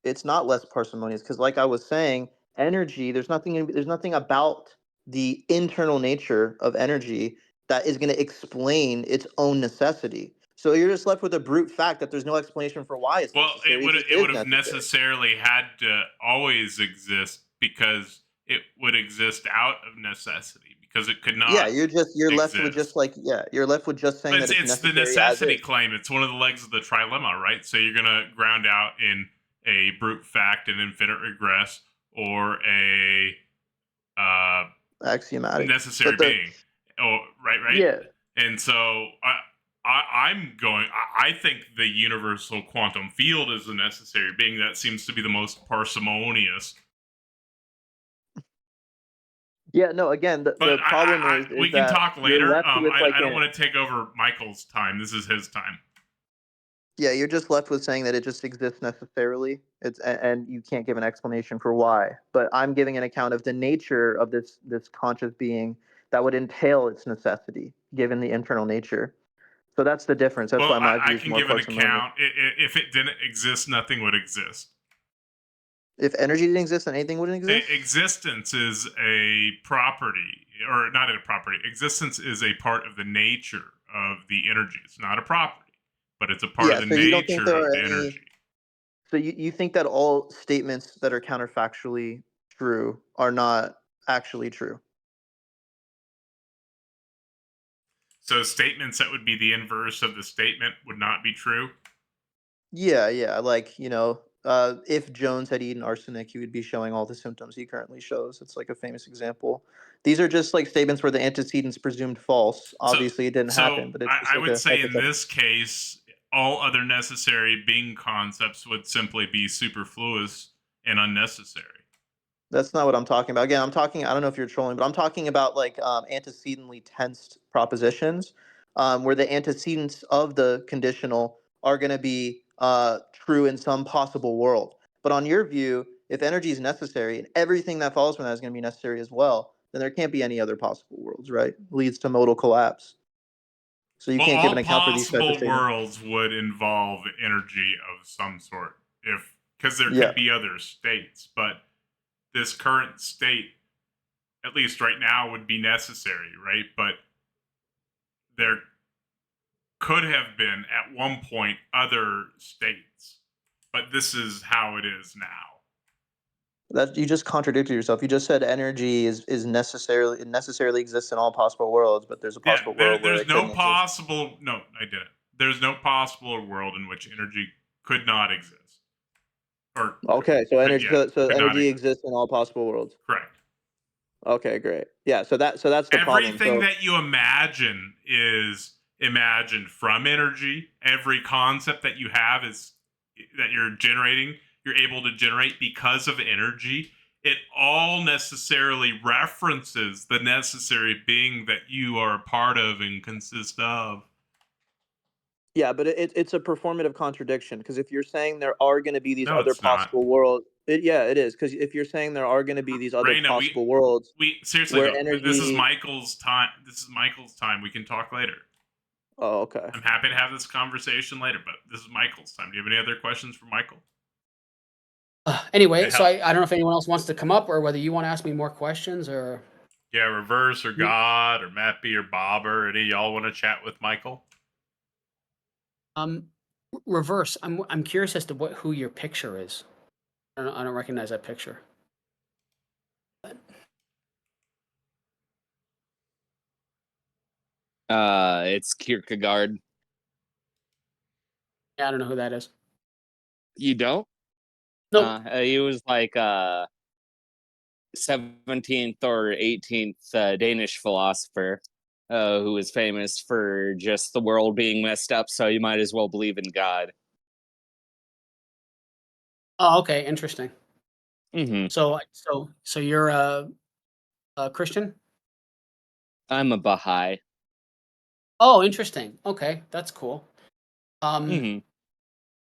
S3: it's not less parsimonious because like I was saying, energy, there's nothing about the internal nature of energy that is going to explain its own necessity. So you're just left with a brute fact that there's no explanation for why it's
S1: Well,
S3: necessary. It just
S1: it
S3: is
S1: would have
S3: necessary.
S1: necessarily had to always exist because it would exist out of necessity because it could
S3: Yeah,
S1: not
S3: you're left with
S1: exist.
S3: just like yeah, you're left with just saying that it's
S1: It's the
S3: necessary as
S1: necessity
S3: is.
S1: claim. It's one of the legs of the trilemma, right? So you're gonna ground out in a brute fact, an infinite regress, or a
S3: Axiomatic.
S1: necessary
S3: But the
S1: being. Oh, right.
S3: yeah,
S1: And so I think the universal quantum field is a necessary being. That seems to be the most parsimonious.
S3: yeah, no, again,
S1: But
S3: the problem is
S1: we can
S3: that
S1: talk
S3: you're
S1: later.
S3: left with like
S1: I don't
S3: an
S1: want to take over Michael's time. This is his time.
S3: yeah, you're just left with saying that it just exists necessarily. And you can't give an explanation for why. But I'm giving an account of the nature of this conscious being that would entail its necessity, given the internal nature. So that's the difference. That's
S1: Well,
S3: why my view
S1: I
S3: is
S1: can
S3: more
S1: give an
S3: parsimonious.
S1: account. If it didn't exist, nothing would exist.
S3: If energy didn't exist, then anything wouldn't exist.
S1: Existence is a property, or not a property. Existence is a part of the nature of the energy. It's not a property, but it's a part of the
S3: So you don't think
S1: nature
S3: there
S1: of
S3: are
S1: the
S3: any?
S1: energy.
S3: So you think that all statements that are counterfactually true are not actually true?
S1: So statements that would be the inverse of the statement would not be true.
S3: Yeah. Like, if Jones had eaten arsenic, he would be showing all the symptoms he currently shows. It's like a famous example. These are just like statements where the antecedent's presumed false.
S1: So,
S3: Obviously, it didn't
S1: so
S3: happen, but it's just
S1: I
S3: like
S1: would
S3: a
S1: say in
S3: hypothetical.
S1: this case, all other necessary being concepts would simply be superfluous and unnecessary.
S3: That's not what I'm talking about. Again, I don't know if you're trolling, but I'm talking about like antecedently tensed propositions where the antecedents of the conditional are going to be true in some possible world. But on your view, if energy is necessary and everything that follows from that is going to be necessary as well, then there can't be any other possible worlds, right? Leads to modal collapse. So you
S1: Well,
S3: can't give an
S1: all
S3: account for these type of
S1: possible
S3: statements.
S1: worlds would involve energy of some sort, if because there
S3: Yeah.
S1: could be other states, but this current state, at least right now, would be necessary, right? But there could have been at one point other states, but this is how it is now.
S3: That you just contradicted yourself. You just said energy is necessarily exists in all possible worlds, but there's a
S1: Yeah,
S3: possible world where
S1: there's
S3: it
S1: no
S3: couldn't exist.
S1: possible. No, I didn't. There's no possible world in which energy could not exist, or
S3: Okay, so
S1: could,
S3: energy
S1: yeah,
S3: so
S1: could not
S3: energy
S1: exist.
S3: exists in all possible worlds.
S1: Correct.
S3: Okay, great. Yeah, so that's the problem.
S1: Everything
S3: So
S1: that you imagine is imagined from energy. Every concept that you have is that you're generating, you're able to generate because of energy. It all necessarily references the necessary being that you are a part of and consist of.
S3: yeah, but it's a performative contradiction because if you're saying there are going to be these
S1: No,
S3: other
S1: it's not.
S3: possible worlds, yeah, it is because if you're saying there are going to be these other
S1: Raina,
S3: possible worlds
S1: we seriously
S3: where
S1: though, this is
S3: energy.
S1: Michael's time. This is Michael's time. We can talk later.
S3: Oh, okay.
S1: I'm happy to have this conversation later, but this is Michael's time. Do you have any other questions for Michael?
S2: Anyway,
S1: It
S2: so
S1: help.
S2: I don't know if anyone else wants to come up or whether you want to ask me more questions or.
S1: Yeah, Reverse or God or Mappy or Bobber. Any of y'all want to chat with Michael?
S2: Reverse. I'm curious as to who your picture is. I don't recognize that picture.
S4: It's Kierkegaard.
S2: Yeah, I don't know who that is.
S4: You don't?
S2: No.
S4: He was like 17th or 18th Danish philosopher who was famous for just the world being messed up, so you might as well believe in God.
S2: Oh, okay, interesting.
S4: Mm-hmm.
S2: So you're a Christian?
S4: I'm a Baha'i.
S2: Oh, interesting. Okay, that's cool.
S4: Mm-hmm.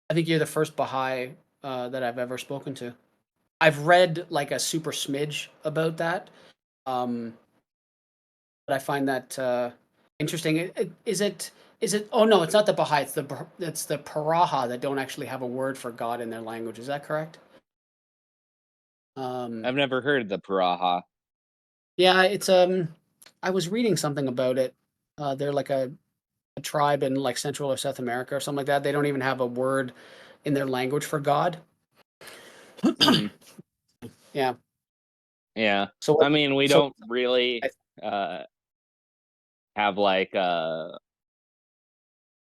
S2: I think you're the first Baha'i that I've ever spoken to. I've read like a super smidge about that, but I find that interesting. Is it? Oh no, it's not the Baha'i. It's the Paraha that don't actually have a word for God in their language. Is that correct?
S4: I've never heard of the Paraha.
S2: Yeah, it's I was reading something about it. They're like a tribe in like Central or South America or something like that. They don't even have a word in their language for God.
S4: Mm-hmm.
S2: Yeah.
S4: Yeah.
S2: So
S4: I mean, we don't really have like a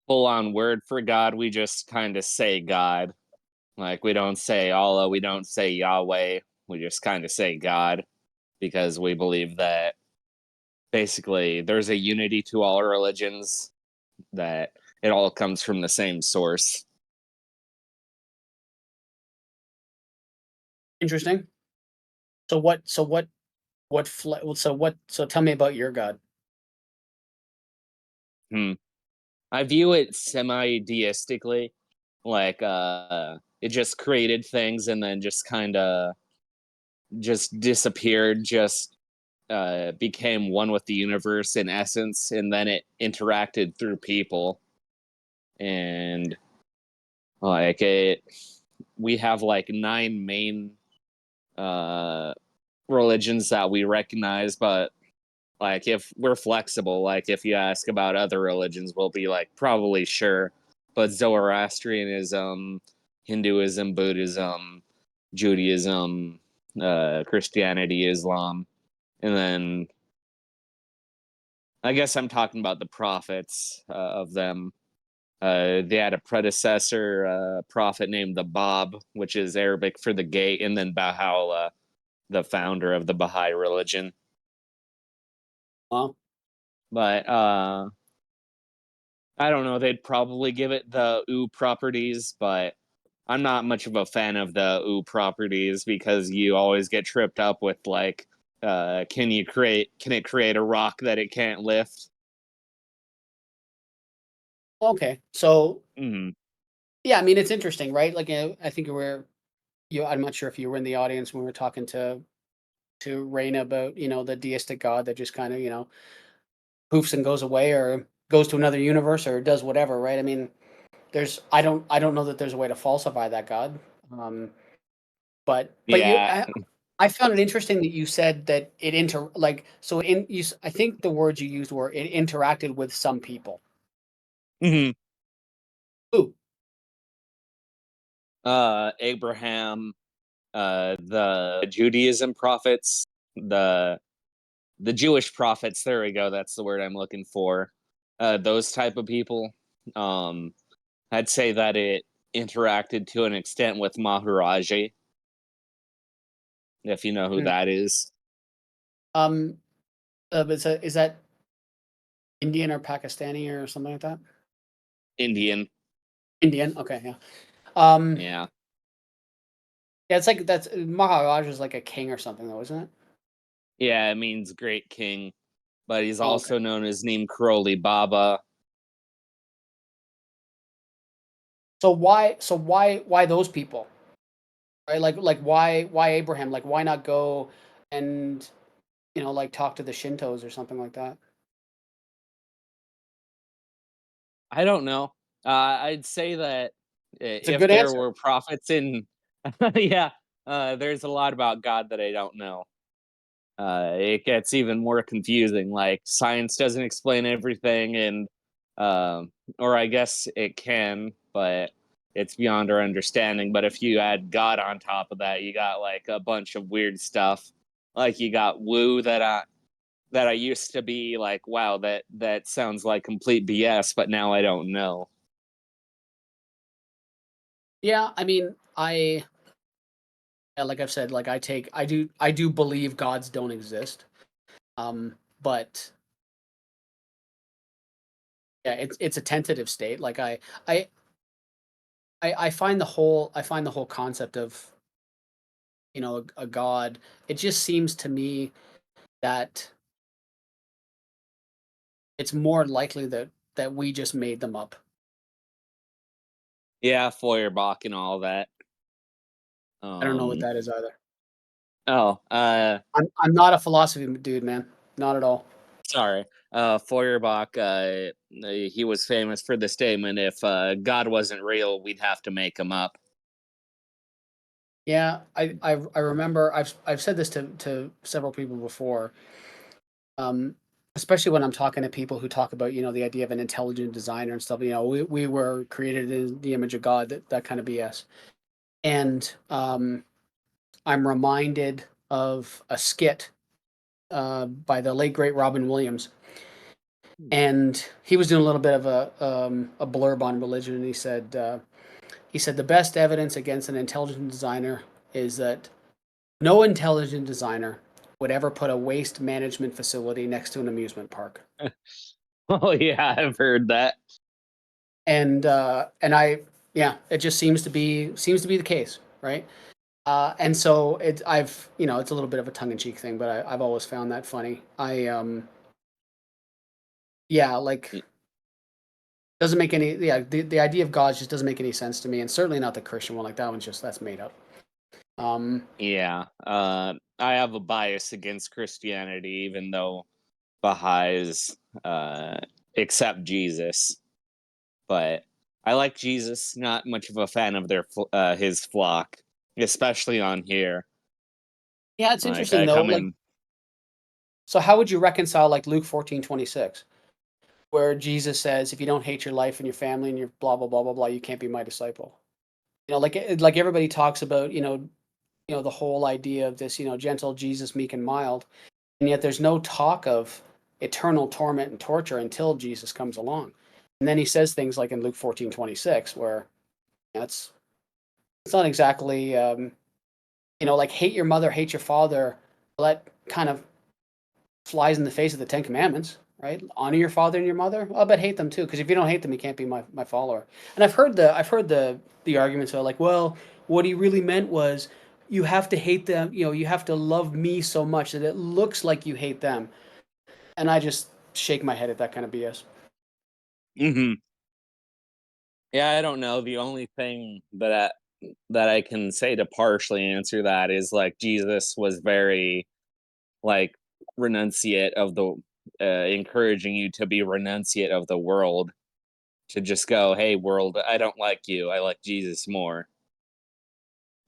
S4: full-on word for God. We just kind of say God. Like, we don't say Allah, we don't say Yahweh. We just kind of say God because we believe that basically there's a unity to all religions, that it all comes from the same source.
S2: Interesting. So tell me about your God.
S4: I view it semi-deistically, like it just created things and then just kind of just disappeared, just became one with the universe in essence, and then it interacted through people. And like we have like 9 main religions that we recognize, but Like, if we're flexible, like, if you ask about other religions, we'll be like, probably sure. But Zoroastrianism, Hinduism, Buddhism, Judaism, Christianity, Islam, and then I guess I'm talking about the prophets of them. They had a predecessor prophet named the Bab, which is Arabic for the gate, and then Baha'u'llah, the founder of the Baha'i religion.
S2: Well,
S4: But I don't know. They'd probably give it the ooh properties, but I'm not much of a fan of the ooh properties because you always get tripped up with like, can it create a rock that it can't lift?
S2: okay. So
S4: Mm-hmm.
S2: yeah, I mean, it's interesting, right? Like, I think I'm not sure if you were in the audience when we were talking to Raina about, the deistic God that just kind of, poofs and goes away or goes to another universe or does whatever, right? I mean, I don't know that there's a way to falsify that God. Um, but
S4: Yeah.
S2: I found it interesting that you said that it so I think the words you used were it interacted with some people.
S4: Mm-hmm.
S2: Ooh,
S4: Abraham, the Judaism prophets, the Jewish prophets. There we go. That's the word I'm looking for. Those type of people. Um, I'd say that it interacted to an extent with Maharaji, if you know who
S2: hmm.
S4: that is.
S2: um, is that Indian or Pakistani or something like that?
S4: Indian.
S2: Indian, okay, yeah. Um,
S4: Yeah.
S2: yeah, it's like that's Maharaj is like a king or something, though, isn't it?
S4: Yeah, it means great king, but he's
S2: Oh, okay.
S4: also known as Neem Karoli Baba.
S2: So why those people? Right? Like why Abraham? Like why not go and like talk to the Shintos or something like that?
S4: I don't know. I'd say that
S2: It's a
S4: if
S2: good
S4: there
S2: answer.
S4: were prophets in, yeah, there's a lot about God that I don't know. It gets even more confusing. Like, science doesn't explain everything, and or I guess it can, but it's beyond our understanding. But if you add God on top of that, you got like a bunch of weird stuff. Like, you got woo that I used to be like, wow, that sounds like complete BS, but now I don't know.
S2: Yeah, I mean, yeah, like I've said, like I do believe gods don't exist. But yeah, it's a tentative state. Like I I find the whole concept of a god. It just seems to me that it's more likely that we just made them up.
S4: Yeah, Feuerbach and all that.
S2: I don't know what
S4: Um,
S2: that is either.
S4: oh,
S2: I'm not a philosophy dude, man. Not at all.
S4: sorry. Feuerbach, he was famous for the statement, if God wasn't real, we'd have to make him up.
S2: Yeah, I remember I've said this to several people before. Um, especially when I'm talking to people who talk about, the idea of an intelligent designer and stuff. We were created in the image of God, that kind of BS. And I'm reminded of a skit by the late great Robin Williams, and he was doing a little bit of a blurb on religion, and he said the best evidence against an intelligent designer is that no intelligent designer would ever put a waste management facility next to an amusement park.
S4: Oh yeah, I've heard that.
S2: And I yeah, it just seems to be the case, right? And so it's a little bit of a tongue in cheek thing, but I've always found that funny. Yeah, like doesn't make any yeah the idea of God just doesn't make any sense to me, and certainly not the Christian one. Like that's made up. Um,
S4: Yeah, I have a bias against Christianity, even though Baha'is uh, accept Jesus. But I like Jesus. Not much of a fan of his flock, especially on here.
S2: yeah, it's
S4: Like,
S2: interesting
S4: I
S2: though.
S4: come
S2: Like
S4: in.
S2: So how would you reconcile like Luke 14:26, where Jesus says, if you don't hate your life and your family and your blah blah blah blah blah, you can't be my disciple. Like everybody talks about, the whole idea of this, gentle Jesus, meek and mild, and yet there's no talk of eternal torment and torture until Jesus comes along. And then he says things like in Luke 14:26, where it's not exactly like hate your mother, hate your father. That kind of flies in the face of the Ten Commandments, right? Honor your father and your mother. Oh, but hate them too, because if you don't hate them, you can't be my follower. And I've heard the arguments are like, well, what he really meant was you have to hate them. You have to love me so much that it looks like you hate them. And I just shake my head at that kind of BS.
S4: Mm-hmm. Yeah, I don't know. The only thing that I can say to partially answer that is like Jesus was very like renunciate of the encouraging you to be renunciate of the world, to just go, hey world, I don't like you, I like Jesus more.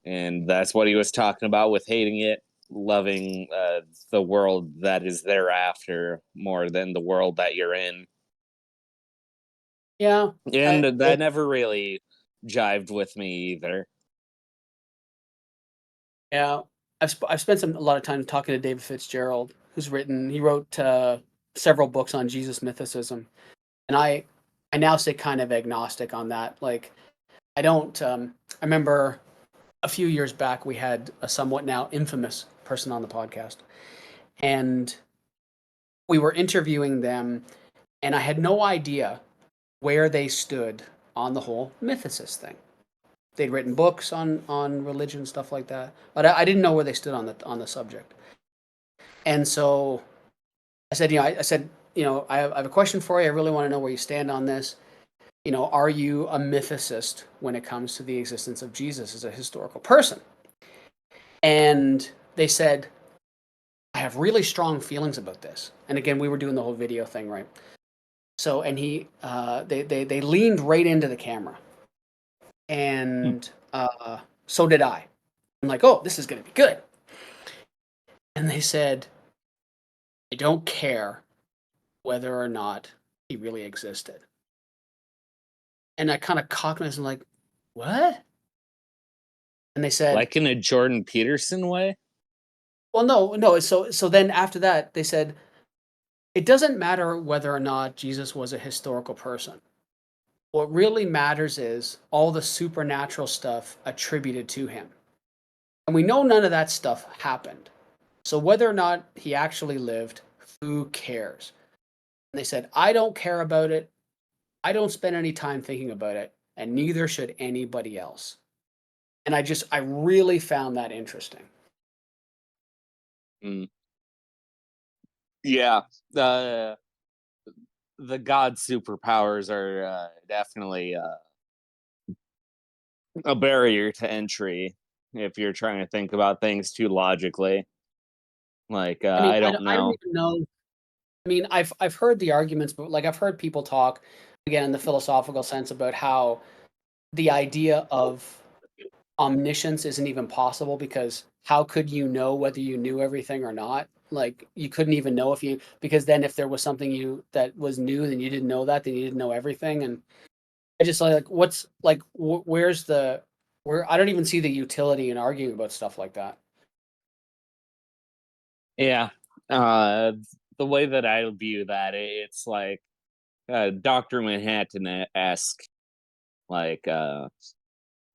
S4: And that's what he was talking about with hating it, loving the world that is thereafter more than the world that you're in.
S2: Yeah.
S4: And that never really jived with me either.
S2: Yeah. I've spent a lot of time talking to David Fitzgerald, he wrote several books on Jesus mythicism. And I now say kind of agnostic on that. Like, I don't, I remember a few years back, we had a somewhat now infamous person on the podcast, and we were interviewing them, and I had no idea where they stood on the whole mythicist thing. They'd written books on religion, stuff like that, but I didn't know where they stood on the subject. And so I said, I have a question for you. I really want to know where you stand on this. Are you a mythicist when it comes to the existence of Jesus as a historical person? And they said, I have really strong feelings about this. And again, we were doing the whole video thing, right? So, and they leaned right into the camera, and so did I. I'm like, oh, this is going to be good. And they said, I don't care whether or not he really existed. And I kind of cocked myself, like, what? And they said,
S4: like in a Jordan Peterson way.
S2: well, no. So then after that, they said, it doesn't matter whether or not Jesus was a historical person. What really matters is all the supernatural stuff attributed to him. And we know none of that stuff happened. So whether or not he actually lived, who cares? And they said, I don't care about it. I don't spend any time thinking about it, and neither should anybody else. And I really found that interesting.
S4: Yeah, the god superpowers are definitely a barrier to entry if you're trying to think about things too logically. Like I don't
S2: I don't
S4: know.
S2: even know. I mean, I've heard the arguments, but like I've heard people talk again in the philosophical sense about how the idea of omniscience isn't even possible, because how could you know whether you knew everything or not? Like you couldn't even know because then if there was something that was new, then you didn't know that, then you didn't know everything. And I just what's like where's the where I don't even see the utility in arguing about stuff like that.
S4: Yeah, the way that I view that, it's like Dr. Manhattan-esque. Like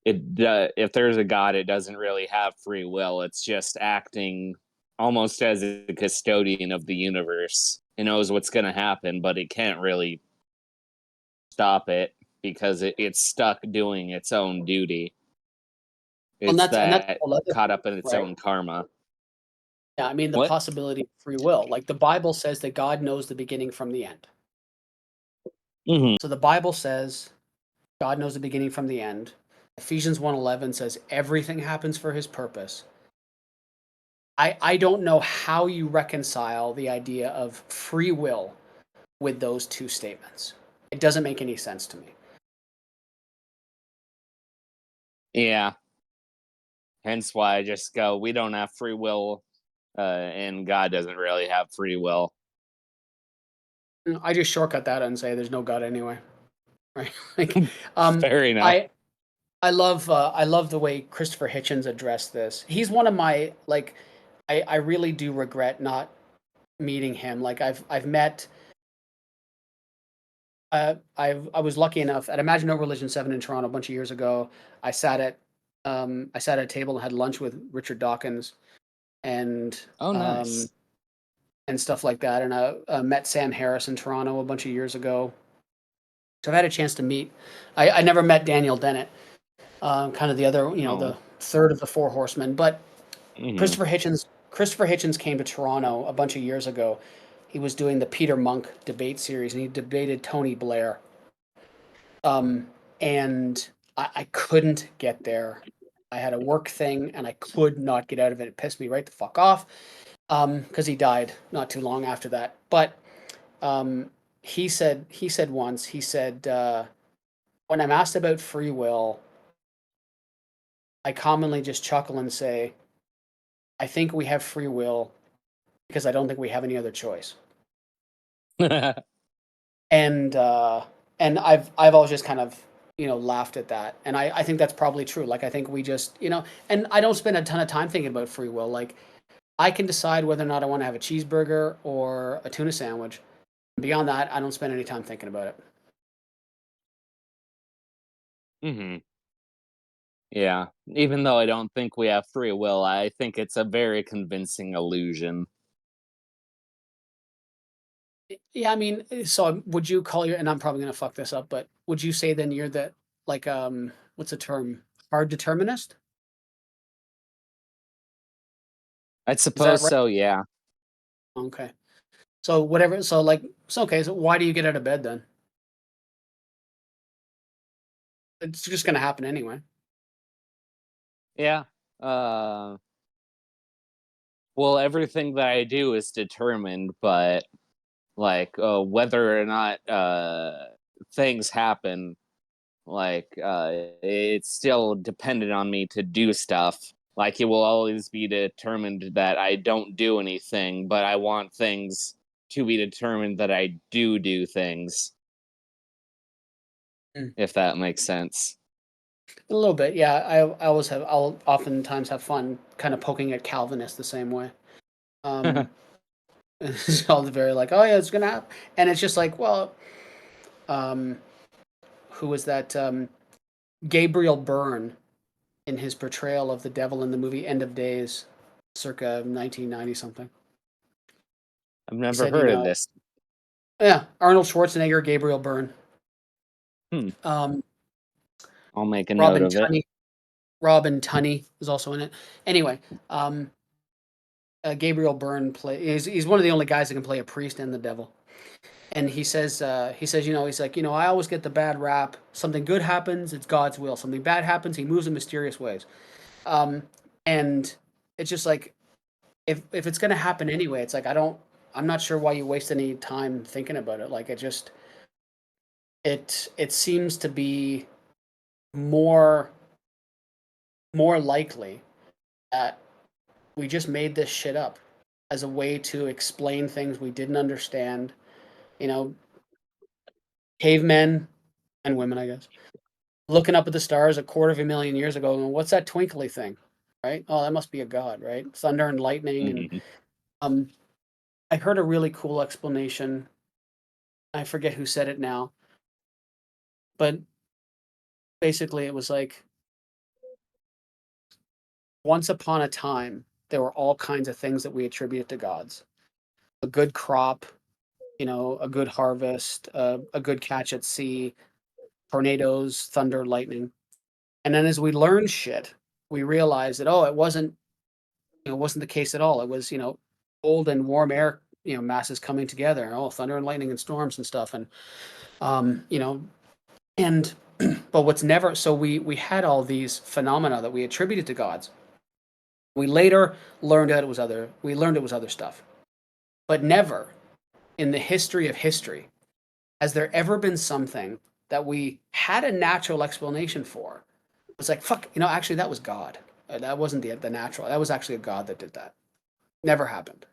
S4: if there's a god, it doesn't really have free will. It's just acting almost as a custodian of the universe. It knows what's going to happen, but it can't really stop it because it's stuck doing its own duty.
S2: And
S4: It's
S2: that's a
S4: that
S2: whole other
S4: caught
S2: thing,
S4: up in its
S2: right?
S4: own karma.
S2: Yeah, I mean the
S4: What?
S2: possibility of free will. Like the Bible says that God knows the beginning from the end.
S4: Mm-hmm.
S2: So the Bible says God knows the beginning from the end. Ephesians 1:11 says everything happens for his purpose. I don't know how you reconcile the idea of free will with those two statements. It doesn't make any sense to me.
S4: Yeah. Hence why I just go, we don't have free will and God doesn't really have free will.
S2: I just shortcut that and say there's no God anyway, right? Like,
S4: Fair enough.
S2: I love the way Christopher Hitchens addressed this. He's one of my like, I really do regret not meeting him. Like I've met. I was lucky enough at Imagine No Religion 7 in Toronto a bunch of years ago. I sat at a table and had lunch with Richard Dawkins and
S4: Oh, nice.
S2: and stuff like that. And I met Sam Harris in Toronto a bunch of years ago. So I've had a chance to meet. I never met Daniel Dennett, kind of the other, the third of the four horsemen. But Christopher Hitchens came to Toronto a bunch of years ago. He was doing the Peter Monk debate series, and he debated Tony Blair. And I couldn't get there. I had a work thing, and I could not get out of it. It pissed me right the fuck off, because he died not too long after that. But he said once, when I'm asked about free will, I commonly just chuckle and say, I think we have free will because I don't think we have any other choice. And I've always just kind of laughed at that, and I think that's probably true. Like I think we just and I don't spend a ton of time thinking about free will. Like I can decide whether or not I want to have a cheeseburger or a tuna sandwich. Beyond that, I don't spend any time thinking about it.
S4: Yeah, even though I don't think we have free will, I think it's a very convincing illusion.
S2: Yeah, I mean, so would you call your, and I'm probably gonna fuck this up, but would you say then you're the, like, what's the term? Hard determinist?
S4: I
S2: Is that
S4: suppose
S2: right?
S4: so, yeah.
S2: Okay. So whatever, so like, so okay, so why do you get out of bed then? It's just gonna happen anyway.
S4: Yeah. Uh, well, everything that I do is determined, but like whether or not things happen, like it's still dependent on me to do stuff. Like it will always be determined that I don't do anything, but I want things to be determined that I do things.
S2: Mm.
S4: If that makes sense.
S2: A little bit, yeah. I'll oftentimes have fun kind of poking at Calvinists the same way. It's all very like, oh yeah, it's gonna happen, and it's just like, well, um, who was that? Gabriel Byrne in his portrayal of the devil in the movie End of Days, circa 1990 something.
S4: I've
S2: He
S4: never
S2: said,
S4: heard of this.
S2: yeah, Arnold Schwarzenegger, Gabriel Byrne, um,
S4: I'll make a note
S2: Robin
S4: of it.
S2: Tunney. Robin Tunney was also in it. Anyway, Gabriel Byrne he's one of the only guys that can play a priest and the devil. And he says, he's like, I always get the bad rap. Something good happens, it's God's will. Something bad happens, he moves in mysterious ways. And it's just like, if it's gonna happen anyway, it's like I'm not sure why you waste any time thinking about it. Like it seems to be more likely that we just made this shit up as a way to explain things we didn't understand. You know, cavemen and women, I guess, looking up at the stars a quarter of a million years ago, and what's that twinkly thing, right? Oh, that must be a god, right? Thunder and lightning, and um, I heard a really cool explanation. I forget who said it now, but basically it was like, once upon a time, there were all kinds of things that we attributed to gods. A good crop, a good harvest, a good catch at sea, tornadoes, thunder, lightning. And then as we learn shit, we realize that, it wasn't the case at all. It was, cold and warm air, masses coming together. Oh, thunder and lightning and storms and stuff. And, and, but what's never, so we had all these phenomena that we attributed to gods. We later learned that we learned it was other stuff. But never in the history of history has there ever been something that we had a natural explanation for. It was like, fuck, actually that was God. That wasn't the natural. That was actually a God that did that. Never happened.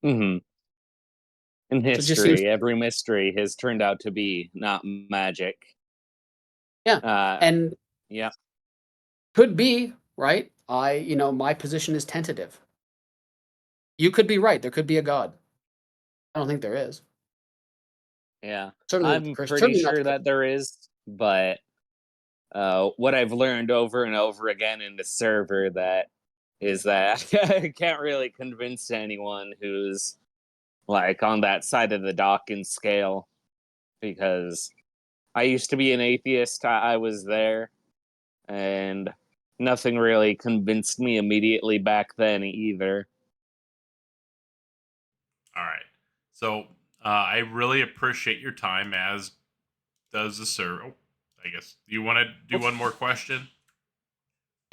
S4: Hmm. In
S2: So it just seems,
S4: history, every mystery has turned out to be not magic.
S2: yeah. And
S4: Yeah.
S2: could be, right? My position is tentative. You could be right. There could be a God. I don't think there is.
S4: Yeah.
S2: Certainly not the
S4: I'm
S2: Christian.
S4: pretty
S2: Certainly not
S4: sure
S2: the
S4: that there is, but what I've learned over and over again in the server that is that I can't really convince anyone who's like on that side of the Dawkins scale, because I used to be an atheist. I was there, and nothing really convinced me immediately back then either.
S1: All right. So I really appreciate your time, as does the server. Oh, I guess. Do you want to do one more question?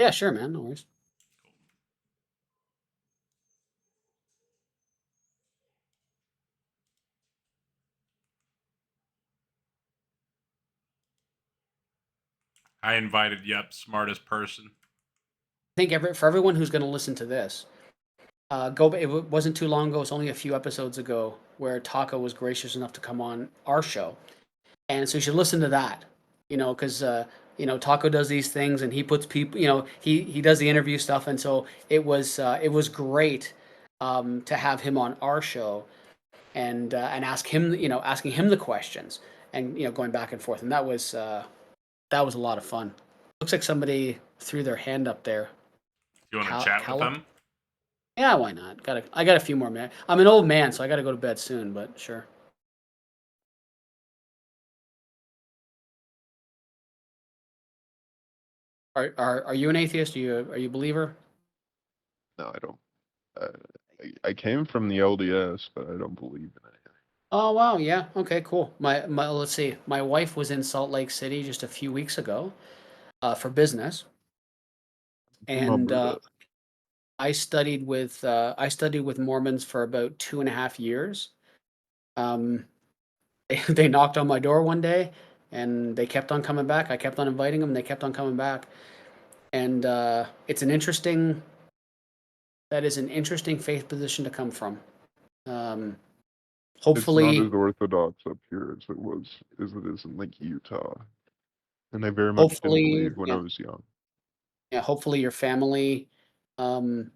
S2: Yeah, sure, man. No worries.
S1: I invited, yep, smartest person.
S2: I think for everyone who's going to listen to this, it wasn't too long ago. It's only a few episodes ago where Taka was gracious enough to come on our show, and so you should listen to that. Because Taco does these things, and he puts people. He does the interview stuff, and so it was great to have him on our show and asking him the questions and going back and forth, and that was a lot of fun. Looks like somebody threw their hand up there.
S1: Do you want to chat with
S2: Callum?
S1: them?
S2: Yeah, why not? I got a few more minutes. I'm an old man, so I got to go to bed soon. But sure. Are you an atheist? Are you a believer?
S5: No, I don't. I came from the LDS, but I don't believe in it.
S2: Oh wow, yeah. Okay, cool. My let's see. My wife was in Salt Lake City just a few weeks ago, for business, and
S5: Alberta.
S2: I studied with Mormons for about 2.5 years. Um, they knocked on my door one day, and they kept on coming back. I kept on inviting them, and they kept on coming back. And that is an interesting faith position to come from. Um,
S5: It's not
S2: hopefully,
S5: as orthodox up here as it is in like Utah, and I very much didn't
S2: hopefully,
S5: believe when I was young.
S2: yeah, hopefully your family is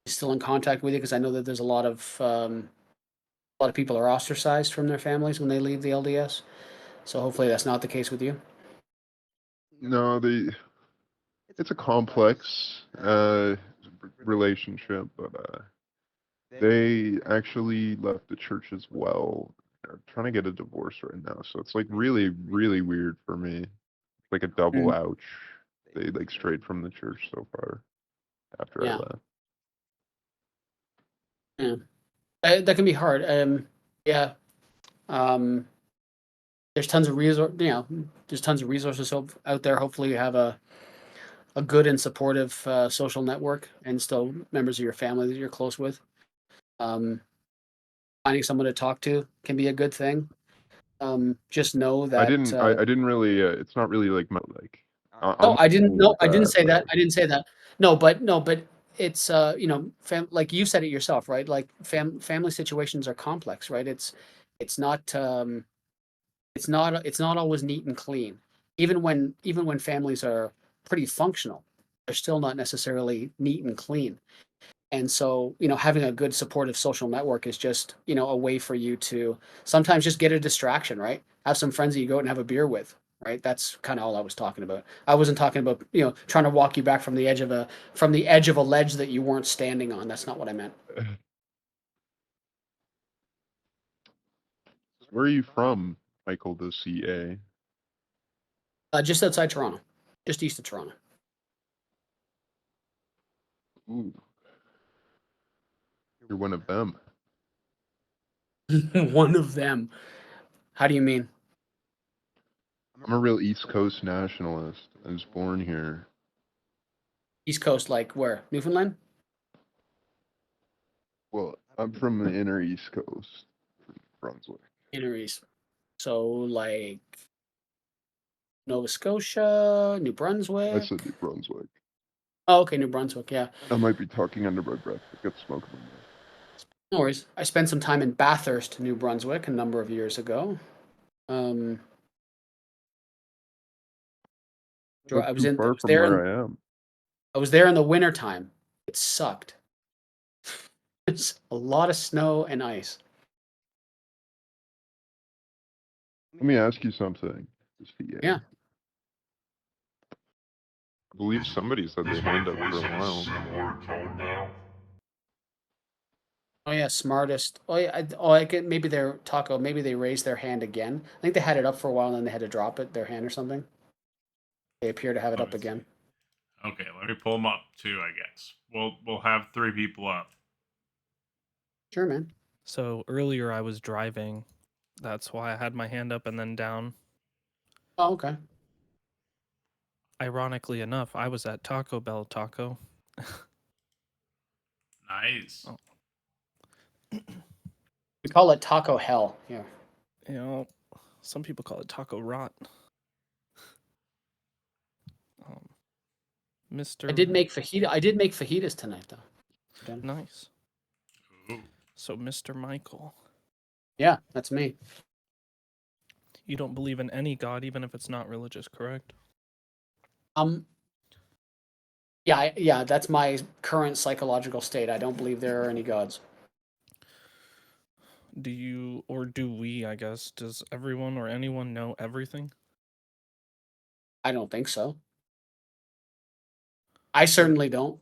S2: still in contact with you, because I know that there's a lot of people are ostracized from their families when they leave the LDS. So hopefully that's not the case with you.
S5: No, it's a complex relationship, but they actually left the church as well. They're trying to get a divorce right now, so it's like really, really weird for me. It's like a double
S2: Mhm.
S5: ouch. They like strayed from the church so far after I
S2: Yeah.
S5: left.
S2: Yeah. That can be hard. Yeah. Um, there's tons of resources out there. Hopefully you have a good and supportive social network, and still members of your family that you're close with. Um, Finding someone to talk to can be a good thing. Just know
S5: I
S2: that.
S5: didn't. I didn't really. It's not really like my like.
S2: No,
S5: I'm
S2: I didn't.
S5: cool
S2: No,
S5: with
S2: I didn't
S5: that,
S2: say that.
S5: but
S2: I didn't say that. No, but it's like you said it yourself, right? Like family situations are complex, right? It's not it's not always neat and clean. Even when families are pretty functional, they're still not necessarily neat and clean. And so, having a good supportive social network is just, a way for you to sometimes just get a distraction, right? Have some friends that you go out and have a beer with, right? That's kind of all I was talking about. I wasn't talking about, trying to walk you back from the edge of a ledge that you weren't standing on. That's not what I meant.
S5: where are you from, Michael? The CA.
S2: Just outside Toronto, just east of Toronto.
S5: Ooh, you're one of them.
S2: One of them. How do you mean?
S5: I'm a real East Coast nationalist. I was born here.
S2: East Coast, like where? Newfoundland?
S5: Well, I'm from the inner East Coast, Brunswick.
S2: Inner East. So like Nova Scotia, New
S5: I
S2: Brunswick.
S5: said New Brunswick.
S2: Oh, okay, New Brunswick. Yeah,
S5: I might be talking under my breath. I've got smoke in my mouth.
S2: no worries. I spent some time in Bathurst, New Brunswick, a number of years ago.
S5: Not
S2: I was
S5: too
S2: in. I
S5: far
S2: was
S5: from
S2: there.
S5: where I am.
S2: I was there in the wintertime. It sucked. It's a lot of snow and ice.
S5: Let me ask you something.
S2: Yeah.
S5: I believe somebody's had their hand up for a while.
S1: similar tone now?
S2: Oh yeah, smartest. Oh yeah. I get maybe they're taco. Maybe they raised their hand again. I think they had it up for a while and then they had to drop it, their hand or something. They appear to have it
S1: Let
S2: up
S1: me see.
S2: again.
S1: Okay, let me pull them up too. I guess we'll have 3 people up.
S2: Sure, man.
S6: So earlier I was driving. That's why I had my hand up and then down.
S2: Oh, okay.
S6: Ironically enough, I was at Taco Bell Taco.
S1: Nice.
S6: Oh.
S2: We call it taco hell. Yeah.
S6: You know, some people call it taco rot. Mr.
S2: I did make fajitas tonight though. Done.
S6: Nice.
S1: Ooh.
S6: So Mr. Micheal,
S2: Yeah, that's me.
S6: you don't believe in any god, even if it's not religious, correct?
S2: Yeah, that's my current psychological state. I don't believe there are any gods.
S6: Do you, or do we, I guess, does everyone or anyone know everything?
S2: I don't think so. I certainly don't.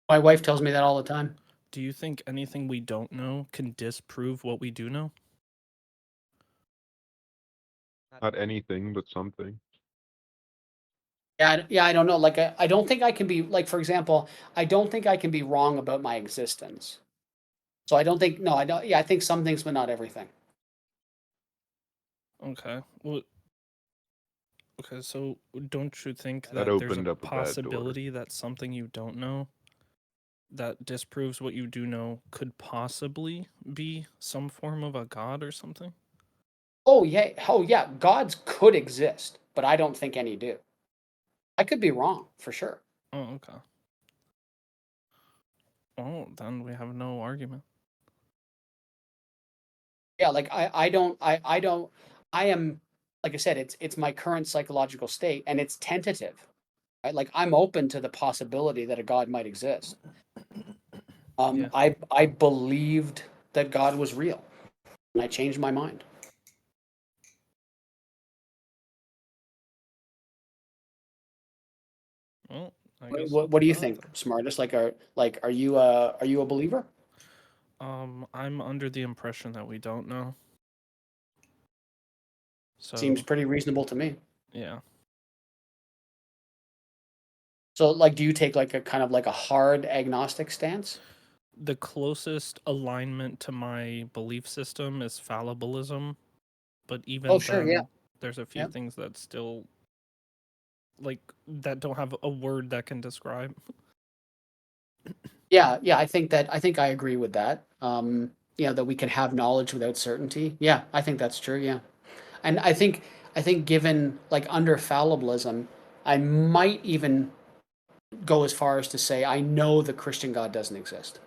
S2: My wife tells me that all the time.
S6: Do you think anything we don't know can disprove what we do know?
S5: Not anything, but something.
S2: Yeah, I don't know. Like, I don't think I can be, like, for example, I don't think I can be wrong about my existence. So I don't think, no, I don't. Yeah, I think some things, but not everything.
S6: Okay. Well, okay, so don't you think
S5: That
S6: that there's
S5: opened
S6: a
S5: up a bad door.
S6: possibility that something you don't know that disproves what you do know could possibly be some form of a god or something?
S2: Oh yeah. Gods could exist, but I don't think any do. I could be wrong for sure.
S6: Oh, okay. Oh, then we have no argument.
S2: Yeah, like I don't, I am, like I said, it's my current psychological state, and it's tentative. Right? Like I'm open to the possibility that a god might exist.
S6: Yeah.
S2: I believed that God was real, and I changed my mind.
S6: Well, I guess
S2: What do you
S6: that's
S2: think,
S6: that
S2: smartest? Are you a believer?
S6: then. I'm under the impression that we don't know. So
S2: Seems pretty reasonable to me.
S6: yeah.
S2: So, like, do you take like a kind of like a hard agnostic stance?
S6: The closest alignment to my belief system is fallibilism, but even
S2: Oh, sure,
S6: then,
S2: yeah.
S6: there's a few
S2: Yeah.
S6: things that still like that don't have a word that can describe.
S2: Yeah, I think I agree with that. That we can have knowledge without certainty. Yeah, I think that's true. Yeah, and I think given like under fallibilism, I might even go as far as to say I know the Christian God doesn't exist.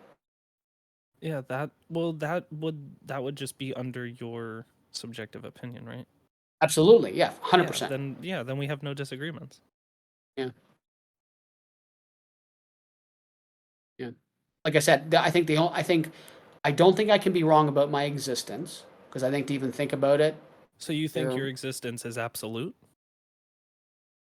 S6: Yeah, that would just be under your subjective opinion, right?
S2: Absolutely, yeah,
S6: Yeah,
S2: 100%.
S6: then we have no disagreements.
S2: Yeah. Yeah. Like I said, I don't think I can be wrong about my existence because I think to even think about it,
S6: So you think
S2: there-
S6: your existence is absolute?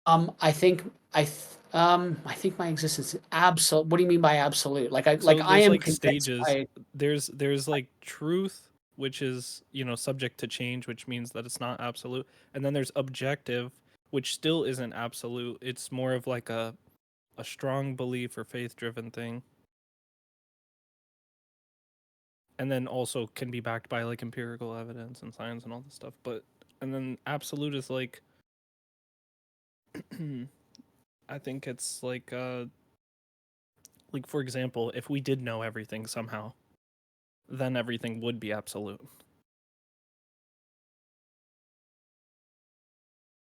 S2: I think I think my existence is absolute. What do you mean by absolute? Like I
S6: So
S2: like I
S6: there's
S2: am
S6: like
S2: convinced
S6: stages. There's like truth, which is, subject to change, which means that it's not absolute. And then there's objective, which still isn't absolute. It's more of like a strong belief or faith driven thing. And then also can be backed by like empirical evidence and science and all this stuff. And then absolute is like I think it's like for example, if we did know everything somehow, then everything would be absolute.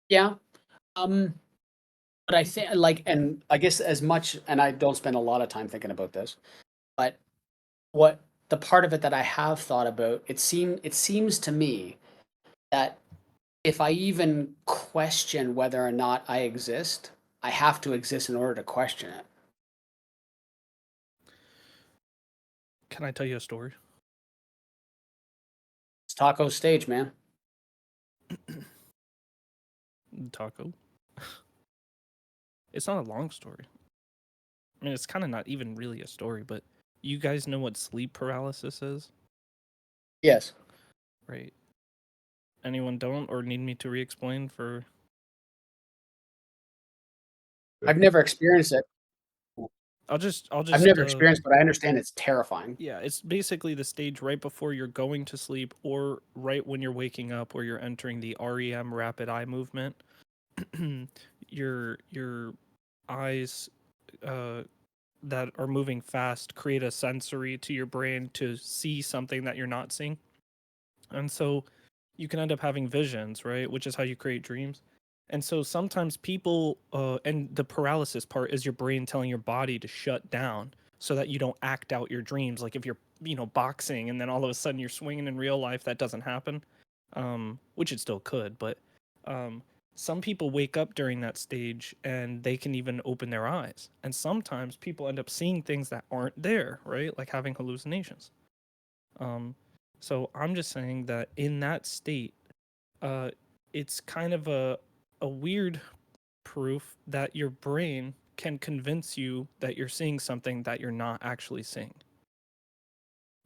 S2: Yeah. Um But I think, like, and I guess as much, and I don't spend a lot of time thinking about this, but what the part of it that I have thought about, it seems to me that if I even question whether or not I exist, I have to exist in order to question it.
S6: Can I tell you a story?
S2: It's Taco's stage, man.
S6: Taco. It's not a long story. I mean, it's kind of not even really a story, but you guys know what sleep paralysis is,
S2: Yes.
S6: right? Anyone don't or need me to re-explain for?
S2: I've never experienced it.
S6: I'll just.
S2: I've never experienced, but I understand it's terrifying.
S6: Yeah, it's basically the stage right before you're going to sleep or right when you're waking up where you're entering the REM rapid eye movement. your eyes that are moving fast create a sensory to your brain to see something that you're not seeing. And so you can end up having visions, right? Which is how you create dreams. And so sometimes people, and the paralysis part is your brain telling your body to shut down so that you don't act out your dreams. Like if you're, boxing and then all of a sudden you're swinging in real life, that doesn't happen, which it still could. But some people wake up during that stage and they can even open their eyes. And sometimes people end up seeing things that aren't there, right? Like having hallucinations. So I'm just saying that in that state, it's kind of a weird proof that your brain can convince you that you're seeing something that you're not actually seeing.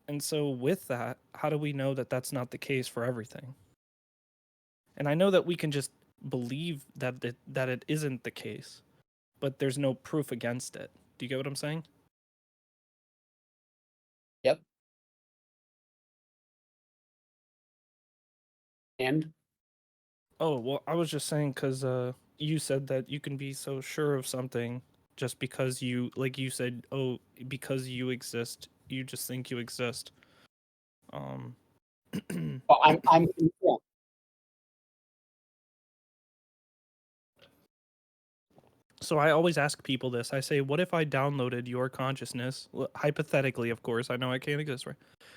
S6: And so with that, how do we know that that's not the case for everything? And I know that we can just believe that it isn't the case, but there's no proof against it. Do you get what I'm saying?
S2: Yep. And
S6: Oh, well, I was just saying because you said that you can be so sure of something just because you, like you said, oh, because you exist, you just think you exist.
S2: well, I'm yeah.
S6: So I always ask people this. I say, what if I downloaded your consciousness? Hypothetically, of course, I know I can't exist, right?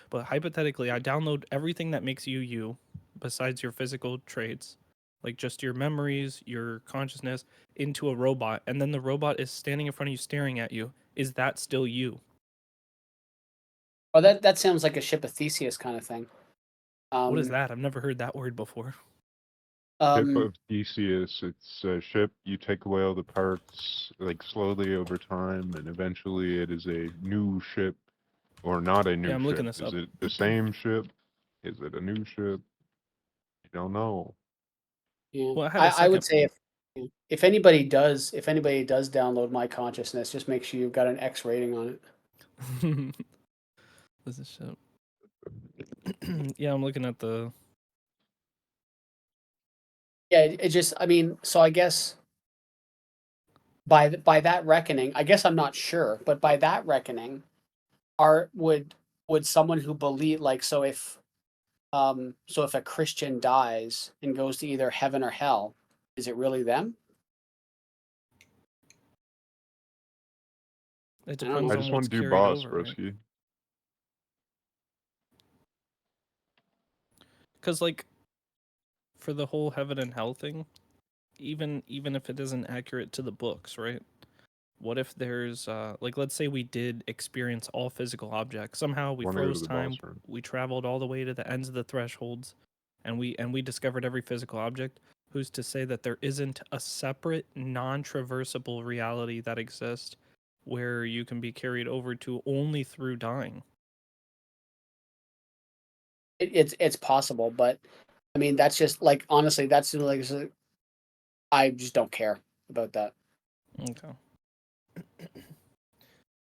S6: But hypothetically, I download everything that makes you you, besides your physical traits, like just your memories, your consciousness, into a robot, and then the robot is standing in front of you, staring at you. Is that still you?
S2: Well, that sounds like a ship of Theseus kind of thing.
S6: What is that? I've never heard that word before.
S5: Ship of Theseus. It's a ship. You take away all the parts, like slowly over time, and eventually it is a new ship, or not a new
S6: Yeah, I'm
S5: ship.
S6: looking this
S5: Is
S6: up.
S5: it the same ship? Is it a new ship? You don't know.
S2: Yeah.
S6: Well, I had a
S2: I would
S6: second.
S2: say if anybody does download my consciousness, just make sure you've got an X rating on it.
S6: This is shit. Yeah, I'm looking at the.
S2: Yeah, it just, I mean, so I guess by that reckoning, I guess I'm not sure, but by that reckoning, would someone who believe, like, so if a Christian dies and goes to either heaven or hell, is it really them?
S6: It
S2: I don't
S6: depends
S5: I
S2: know.
S6: on
S5: just
S6: what's
S5: want to do
S6: carried
S5: boss,
S6: over, right?
S5: broski.
S6: Because like for the whole heaven and hell thing, even if it isn't accurate to the books, right? What if there's like, let's say we did experience all physical objects, somehow we
S5: Want to go to
S6: froze
S5: the
S6: time,
S5: boss room?
S6: we traveled all the way to the ends of the thresholds, and we discovered every physical object. Who's to say that there isn't a separate non-traversable reality that exists where you can be carried over to only through dying?
S2: It's possible, but I mean, that's just like, honestly, that's like, I just don't care about that.
S6: Okay.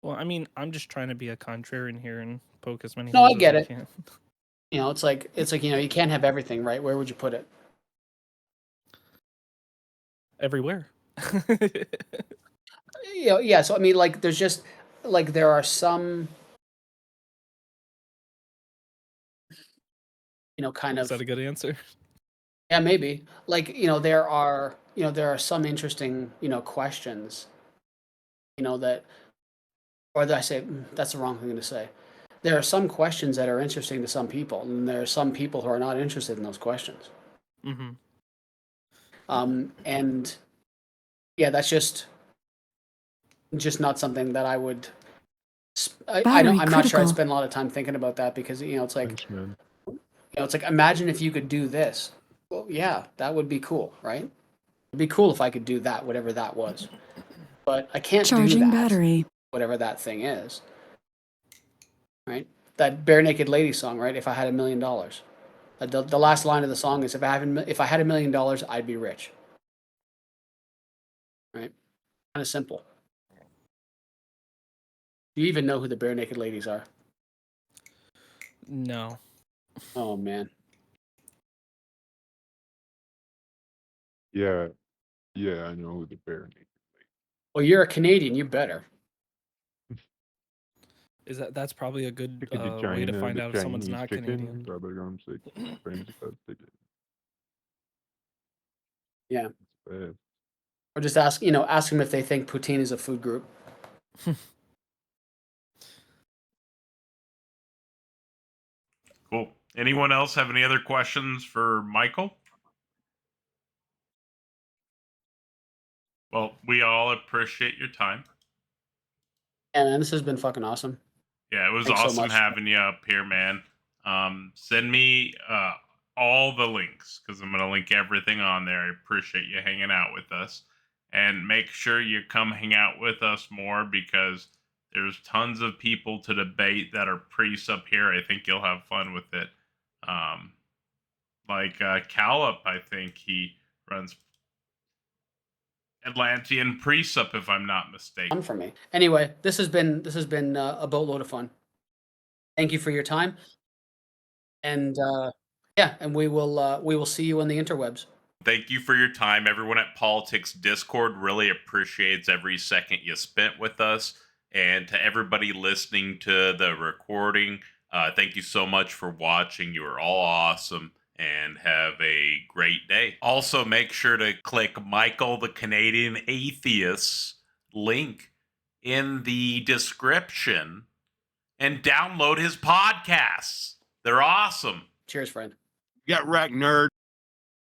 S6: Well, I mean, I'm just trying to be a contrarian here and poke as many
S2: No, I
S6: holes as
S2: get
S6: I
S2: it.
S6: can.
S2: It's like, you can't have everything, right? Where would you put it?
S6: Everywhere.
S2: Yeah. So I mean, like, there's just like there are some, kind
S6: Is
S2: of,
S6: that a good answer?
S2: yeah, maybe, like, there are, there are some interesting, questions, that, or that I say, that's the wrong thing to say. There are some questions that are interesting to some people, and there are some people who are not interested in those questions.
S6: Mm-hmm.
S2: And yeah, that's just not something that I would. I'm not sure I'd spend a lot of time thinking about that because it's like,
S5: Thanks, man.
S2: it's like, imagine if you could do this. Well, yeah, that would be cool, right? It'd be cool if I could do that, whatever that was. But I can't do that, whatever that thing is. Right? That Bare Naked Lady song, right? If I had $1 million. The last line of the song is, if I had $1 million, I'd be rich. Right? Kind of simple. Do you even know who the Bare Naked Ladies are?
S6: No.
S2: Oh, man.
S5: Yeah, I know who the Bare Naked Lady.
S2: Well, you're a Canadian. You better.
S6: That's probably a good
S5: Chicken to
S6: way to
S5: China,
S6: find
S5: the
S6: out if someone's
S5: Chinese
S6: not
S5: chicken,
S6: Canadian.
S5: bubblegum chicken, French chicken.
S2: Yeah.
S5: It's bad.
S2: Or just ask them if they think poutine is a food group.
S1: Cool. Anyone else have any other questions for Micheal? Well, we all appreciate your time.
S2: Yeah, man, this has been fucking awesome.
S1: Yeah, it was
S2: Thanks so
S1: awesome
S2: much.
S1: having you up here, man. Send me all the links because I'm going to link everything on there. I appreciate you hanging out with us. And make sure you come hang out with us more because there's tons of people to debate that are priests up here. I think you'll have fun with it. Like Callup, I think he runs Atlantean priests up, if I'm not mistaken.
S2: Fun for me. Anyway, this has been a boatload of fun. Thank you for your time. And and we will see you on the interwebs.
S1: Thank you for your time. Everyone at Politics Discord really appreciates every second you spent with us. And to everybody listening to the recording, thank you so much for watching. You are all awesome and have a great day. Also, make sure to click Micheal the Canadian Atheist link in the description and download his podcasts. They're awesome.
S2: Cheers, friend.
S7: Get wrecked, nerd.